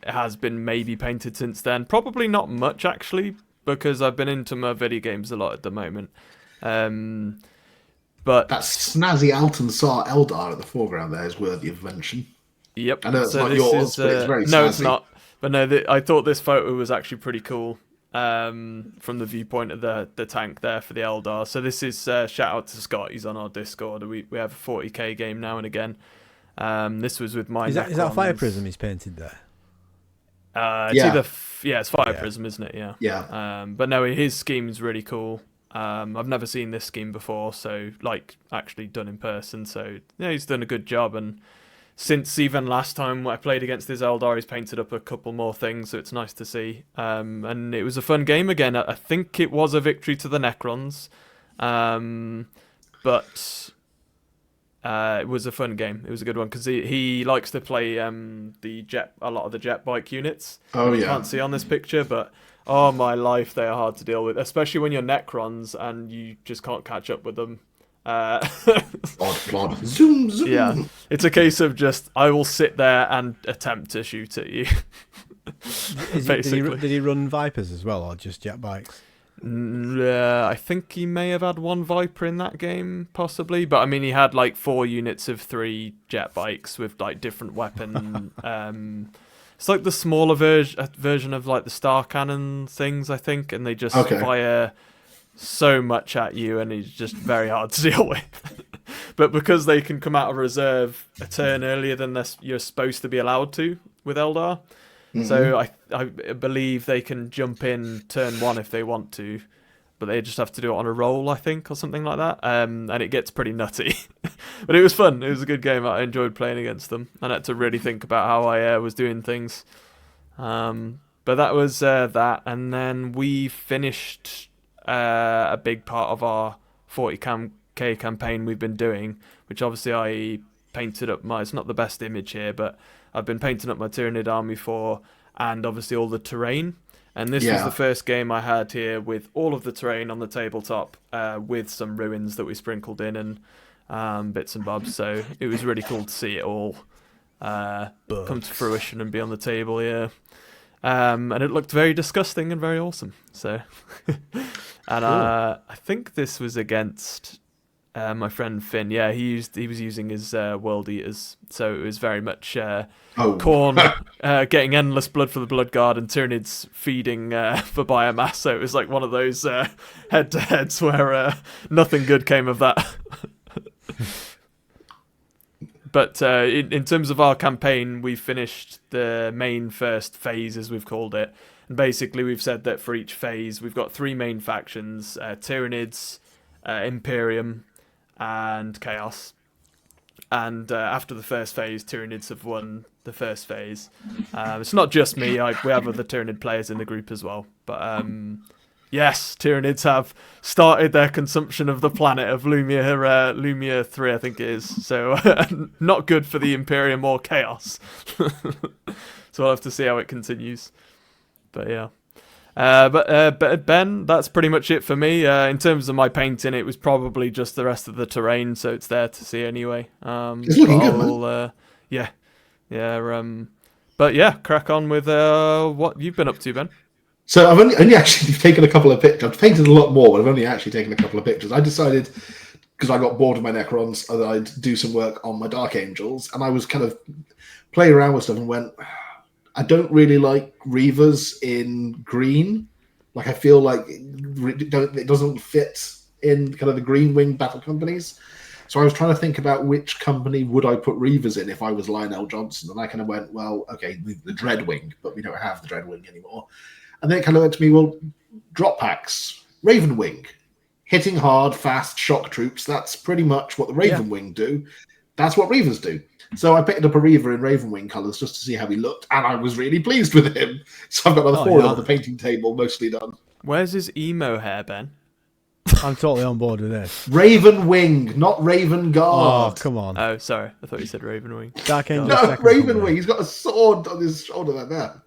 has been maybe painted since then. Probably not much actually, because I've been into my video games a lot at the moment. But that snazzy Alton Saar Eldar at the foreground there is worthy of mention. Yep. I know it's not yours, but it's very snazzy. No, it's not. But no, I thought this photo was actually pretty cool from the viewpoint of the tank there for the Eldar. So this is shout out to Scott. He's on our Discord. We have a 40k game now and again. This was with my. Is that a fire prism he's painted there? It's fire prism, isn't it? Yeah. Yeah. But no, his scheme's really cool. I've never seen this scheme before, so like actually done in person. So yeah, he's done a good job, and since even last time I played against his Eldar, he's painted up a couple more things, so it's nice to see. And it was a fun game again. I think it was a victory to the Necrons, but it was a fun game. It was a good one because he likes to play a lot of the jet bike units. Oh yeah. You can't see on this picture, but oh my life, they are hard to deal with, especially when you're Necrons and you just can't catch up with them. Zoom. Yeah, it's a case of just I will sit there and attempt to shoot at you. Did he run Vipers as well, or just jet bikes? I think he may have had one Viper in that game, possibly. But I mean, he had like 4 units of 3 jet bikes with like different weapon. It's like the smaller version of like the Star Cannon things, I think, and they just fire so much at you, and he's just very hard to deal with. But because they can come out of reserve a turn earlier than you're supposed to be allowed to with Eldar, so I believe they can jump in turn 1 if they want to, but they just have to do it on a roll, I think, or something like that. And it gets pretty nutty. But it was fun. It was a good game. I enjoyed playing against them. I had to really think about how I was doing things. But that was that. And then we finished a big part of our 40k campaign we've been doing, which obviously I painted up it's not the best image here, but I've been painting up my Tyranid army for, and obviously all the terrain. And this was the first game I had here with all of the terrain on the tabletop, with some ruins that we sprinkled in and bits and bobs. So it was really cool to see it all come to fruition and be on the table. Yeah. And it looked very disgusting and very awesome. So, and I think this was against my friend Finn. Yeah, he was using his World Eaters, so it was very much Khorne getting endless blood for the Blood Guard and Tyranids feeding for biomass. So it was like one of those head-to-heads where nothing good came of that. But in terms of our campaign, we finished the main first phase, as we've called it. And basically, we've said that for each phase, we've got 3 main factions, Tyranids, Imperium, and Chaos. And after the first phase, Tyranids have won the first phase. It's not just me. We have other Tyranid players in the group as well. But yes, Tyranids have started their consumption of the planet of Lumia 3, I think it is. So not good for the Imperium or Chaos. So we'll have to see how it continues. But yeah. But Ben, that's pretty much it for me. In terms of my painting, it was probably just the rest of the terrain, so it's there to see anyway. It's looking good, man. But yeah, crack on with what you've been up to, Ben. So I've only actually taken a couple of pictures. I've painted a lot more, but I've only actually taken a couple of pictures. I decided, because I got bored of my Necrons, that I'd do some work on my Dark Angels, and I was kind of playing around with stuff and went, I don't really like Reavers in green. Like, I feel like it doesn't fit in kind of the green wing battle companies. So I was trying to think about which company would I put Reavers in if I was Lionel Johnson. And I kind of went, well, okay, the Dreadwing, but we don't have the Dreadwing anymore. And then it kind of went to me, well, drop packs, Raven Wing, hitting hard, fast, shock troops. That's pretty much what the Raven Wing do. That's what Reavers do. So I picked up a Reaver in Raven Wing colours just to see how he looked, and I was really pleased with him. So I've got another 4 on the painting table, mostly done. Where's his emo hair, Ben? I'm totally on board with this. Raven Wing, not Raven Guard. Oh, come on. Oh, sorry. I thought you said Raven Wing. Dark Angel. No, Raven Wing. He's got a sword on his shoulder like that.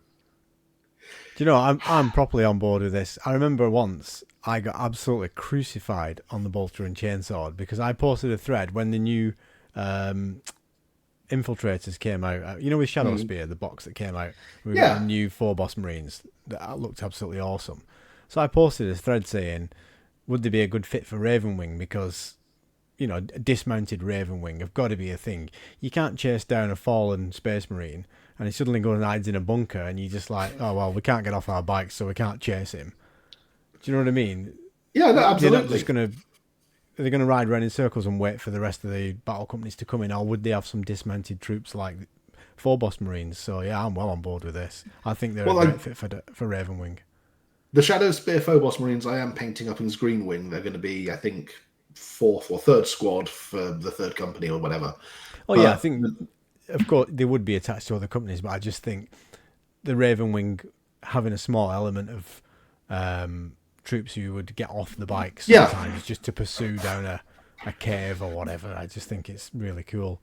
Do you know, I'm properly on board with this. I remember once I got absolutely crucified on the Bolter and Chainsword because I posted a thread when the new Infiltrators came out. You know, with Shadow Spear, the box that came out with the new 4 Boss Marines. That looked absolutely awesome. So I posted a thread saying, would they be a good fit for Raven Wing? Because, you know, a dismounted Raven Wing have got to be a thing. You can't chase down a fallen Space Marine and he suddenly goes and hides in a bunker and you're just like, oh, well, we can't get off our bikes, so we can't chase him. Do you know what I mean? Yeah, no, absolutely. They're not just going to... Are they going to ride around in circles and wait for the rest of the battle companies to come in, or would they have some dismounted troops like 4 Boss Marines? So yeah, I'm well on board with this. I think they're a great fit for Raven Wing. The Shadow Spear 4 Boss Marines I am painting up in his Green Wing. They're going to be, I think, 4th or 3rd squad for the 3rd company or whatever. Oh yeah, I think, of course, they would be attached to other companies, but I just think the Raven Wing having a small element of troops who would get off the bike sometimes just to pursue down a cave or whatever. I just think it's really cool.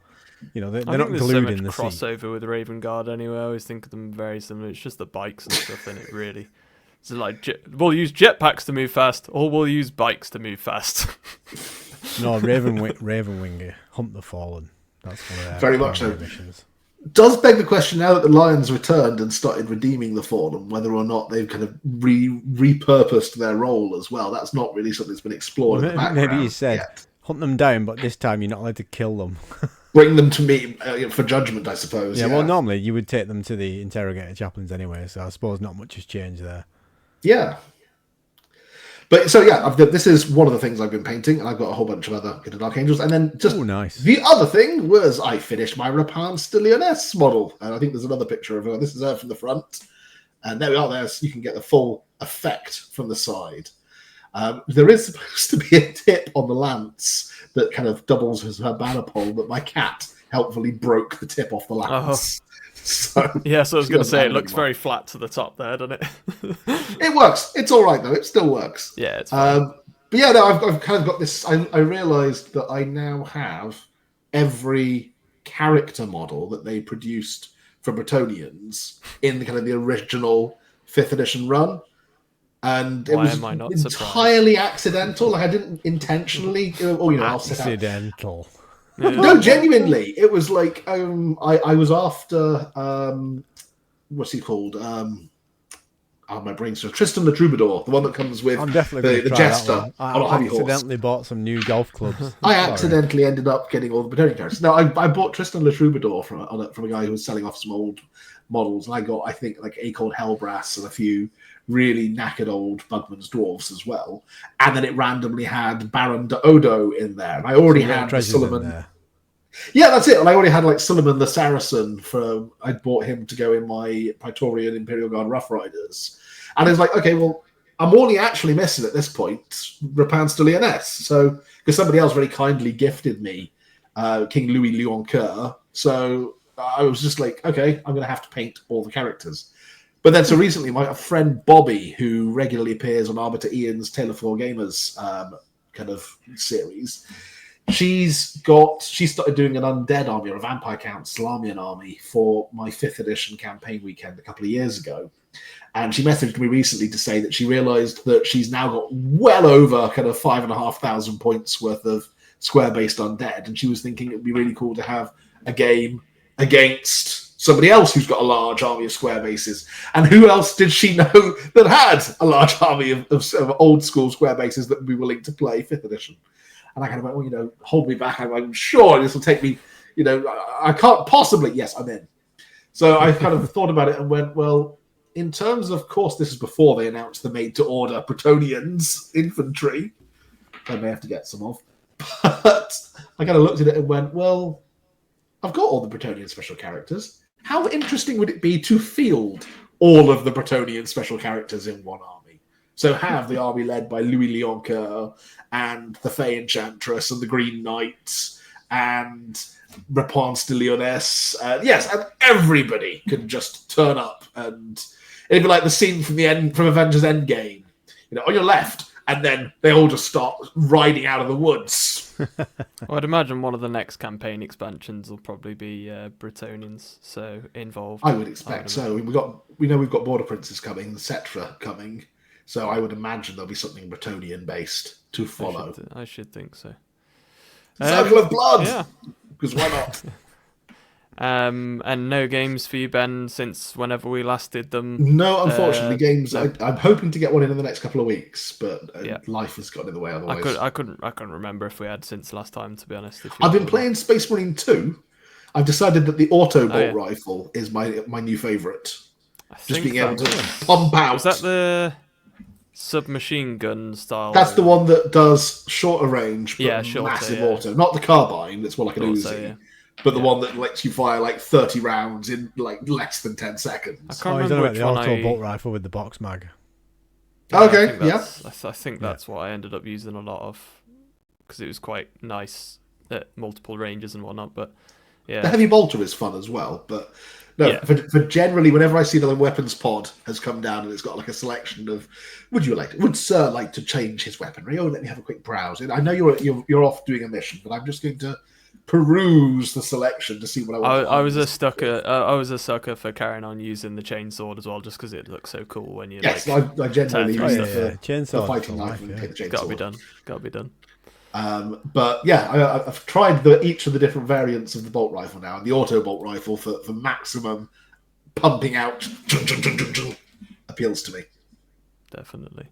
You know, they're not glued in the seat. Crossover with Raven Guard anyway. I always think of them very similar. It's just the bikes and stuff in it, really. It's like, we'll use jetpacks to move fast, or we'll use bikes to move fast. No, Raven Wing, Hunt the Fallen. That's one of their very much so. missions. Does beg the question now that the Lions returned and started redeeming the Fallen, whether or not they've kind of repurposed their role as well. That's not really something that's been explored in the background. Maybe you said, hunt them down, but this time you're not allowed to kill them. Bring them to me for judgment, I suppose. Yeah, well, normally you would take them to the interrogator chaplains anyway, so I suppose not much has changed there. Yeah. But so yeah, this is one of the things I've been painting, and I've got a whole bunch of other Dark Angels. And then just nice. The other thing was I finished my Rapun's Stillioness model, and I think there's another picture of her. This is her from the front, and there we are. There's you can get the full effect from the side. There is supposed to be a tip on the lance that kind of doubles as her banner pole, but my cat helpfully broke the tip off the lance. So, yeah, so I was going to say, it looks very flat to the top there, doesn't it? It works. It's all right, though. It still works. Yeah, it's fine. But yeah, no, I've kind of got this. I realised that I now have every character model that they produced for Bretonians in kind of the original 5th edition run. And it was entirely accidental. Like, I didn't intentionally. I'll set out. Accidental. No, genuinely, it was like I was after what's he called? My brain's just Tristan the Troubadour, the one that comes with I'm definitely the jester I on a hobby accidentally horse. bought some new golf clubs. I accidentally ended up getting all the Bretonian characters. Now, I bought Tristan the Troubadour from a guy who was selling off some old models, and I got, I think, like Acorn Hellbrass and a few really knackered old Bugman's dwarves as well. And then it randomly had Baron de Odo in there, and I already had Suleiman. Yeah, that's it. And I already had like Suleiman the Saracen I bought him to go in my Praetorian Imperial Guard Rough Riders. And I was like, okay, well, I'm only actually missing at this point Rapin de Lyonesse. So, because somebody else very kindly gifted me King Louis Leoncoeur. So I was just like, okay, I'm going to have to paint all the characters. But then, so recently, my friend Bobby, who regularly appears on Arbiter Ian's Tale of Four Gamers kind of series, she started doing an undead army or a vampire count Salamian army for my 5th edition campaign weekend a couple of years ago. And she messaged me recently to say that she realized that she's now got well over kind of 5,500 points worth of square-based undead. And she was thinking it would be really cool to have a game against somebody else who's got a large army of square bases. And who else did she know that had a large army of old school square bases that would be willing to play 5th edition? And I kind of went, well, hold me back. I'm sure this will take me, I can't possibly. Yes, I'm in. So I kind of thought about it and went, well, in terms of course, this is before they announced the made-to-order Bretonians infantry. I may have to get some of. But I kind of looked at it and went, well, I've got all the Bretonian special characters. How interesting would it be to field all of the Bretonian special characters in one army? So have the army led by Louis Leoncoeur and the Fey Enchantress and the Green Knights and Rapin de Lyonesse. Yes, and everybody can just turn up, and it'd be like the scene from Avengers Endgame, on your left, and then they all just start riding out of the woods. Well, I'd imagine one of the next campaign expansions will probably be Bretonians involved. I would expect so. We know we've got Border Princes coming, the Cetra coming. So I would imagine there'll be something Bretonian based to follow. I should think so. Circle of Blood! Yeah. Because why not? And no games for you, Ben, since whenever we last did them? No, unfortunately, games. No. I'm hoping to get one in the next couple of weeks, but life has got in the way otherwise. I couldn't remember if we had since last time, to be honest. I've been playing Space Marine 2. I've decided that the auto bolt rifle is my new favourite. Just being able to pump out. Is that the submachine gun style? That's the one that does shorter range, but shorter, massive auto. Not the carbine, that's more like an Uzi. But the one that lets you fire like 30 rounds in like less than 10 seconds. I can't remember which one. The auto bolt rifle with the box mag. Okay, I think that's what I ended up using a lot of, because it was quite nice at multiple ranges and whatnot. But yeah, the heavy bolter is fun as well. But no, for generally, whenever I see the weapons pod has come down and it's got like a selection of, would Sir like to change his weaponry? Oh, let me have a quick browse. And I know you're off doing a mission, but I'm just going to peruse the selection to see what I want. I was a sucker for carrying on using the chainsword as well, just because it looks so cool when you. Yes, I generally use the chainsaw fighting knife and take the chainsaw. Got to be done. But yeah, I've tried each of the different variants of the bolt rifle now, and the auto bolt rifle for maximum pumping out appeals to me. Definitely.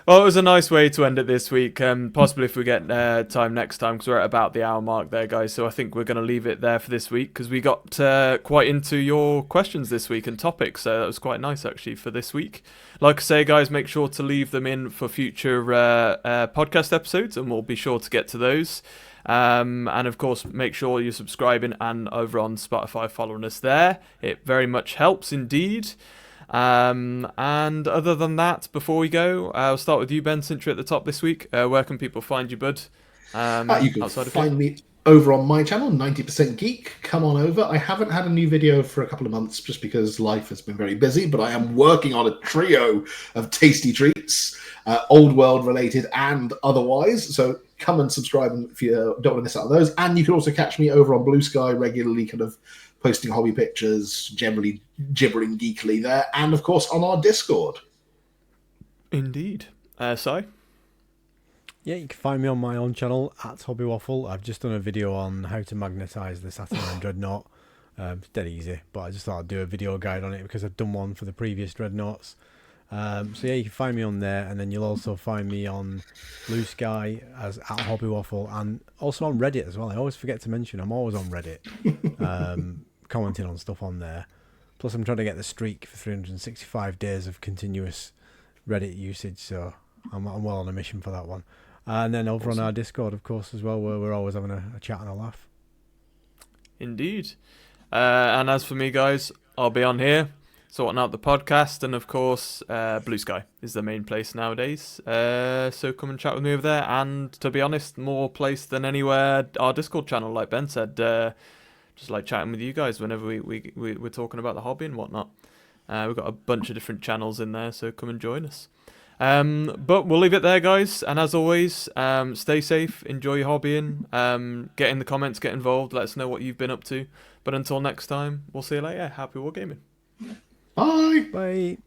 Well, it was a nice way to end it this week. Possibly if we get time next time, because we're at about the hour mark there, guys. So I think we're going to leave it there for this week, because we got quite into your questions this week and topics. So that was quite nice, actually, for this week. Like I say, guys, make sure to leave them in for future podcast episodes, and we'll be sure to get to those. And of course, make sure you're subscribing and over on Spotify following us there. It very much helps indeed. And other than that, before we go, I'll start with you, Ben, since you're at the top this week. Where can people find you, bud? You can find me over on my channel, 90% Geek. Come on over. I haven't had a new video for a couple of months just because life has been very busy, but I am working on a trio of tasty treats, old world related and otherwise. So come and subscribe if you don't want to miss out on those. And you can also catch me over on Blue Sky, regularly kind of posting hobby pictures, generally gibbering geekily there, and of course on our Discord. Indeed. Si? Yeah, you can find me on my own channel at Hobby Waffle. I've just done a video on how to magnetize the Saturnine Dreadnought. It's dead easy, but I just thought I'd do a video guide on it because I've done one for the previous Dreadnoughts. So yeah, you can find me on there, and then you'll also find me on Blue Sky as at Hobby Waffle, and also on Reddit as well. I always forget to mention I'm always on Reddit, commenting on stuff on there. Plus, I'm trying to get the streak for 365 days of continuous Reddit usage, so I'm well on a mission for that one. And then over on our Discord, of course, as well, where we're always having a chat and a laugh. Indeed. And as for me, guys, I'll be on here sorting out the podcast, and of course, Blue Sky is the main place nowadays. So come and chat with me over there. And to be honest, more place than anywhere, our Discord channel, like Ben said, just like chatting with you guys whenever we're talking about the hobby and whatnot. We've got a bunch of different channels in there, so come and join us. But we'll leave it there, guys, and as always, stay safe, enjoy your hobbying, get in the comments, get involved, let us know what you've been up to. But until next time, we'll see you later. Happy wargaming. Bye. Bye.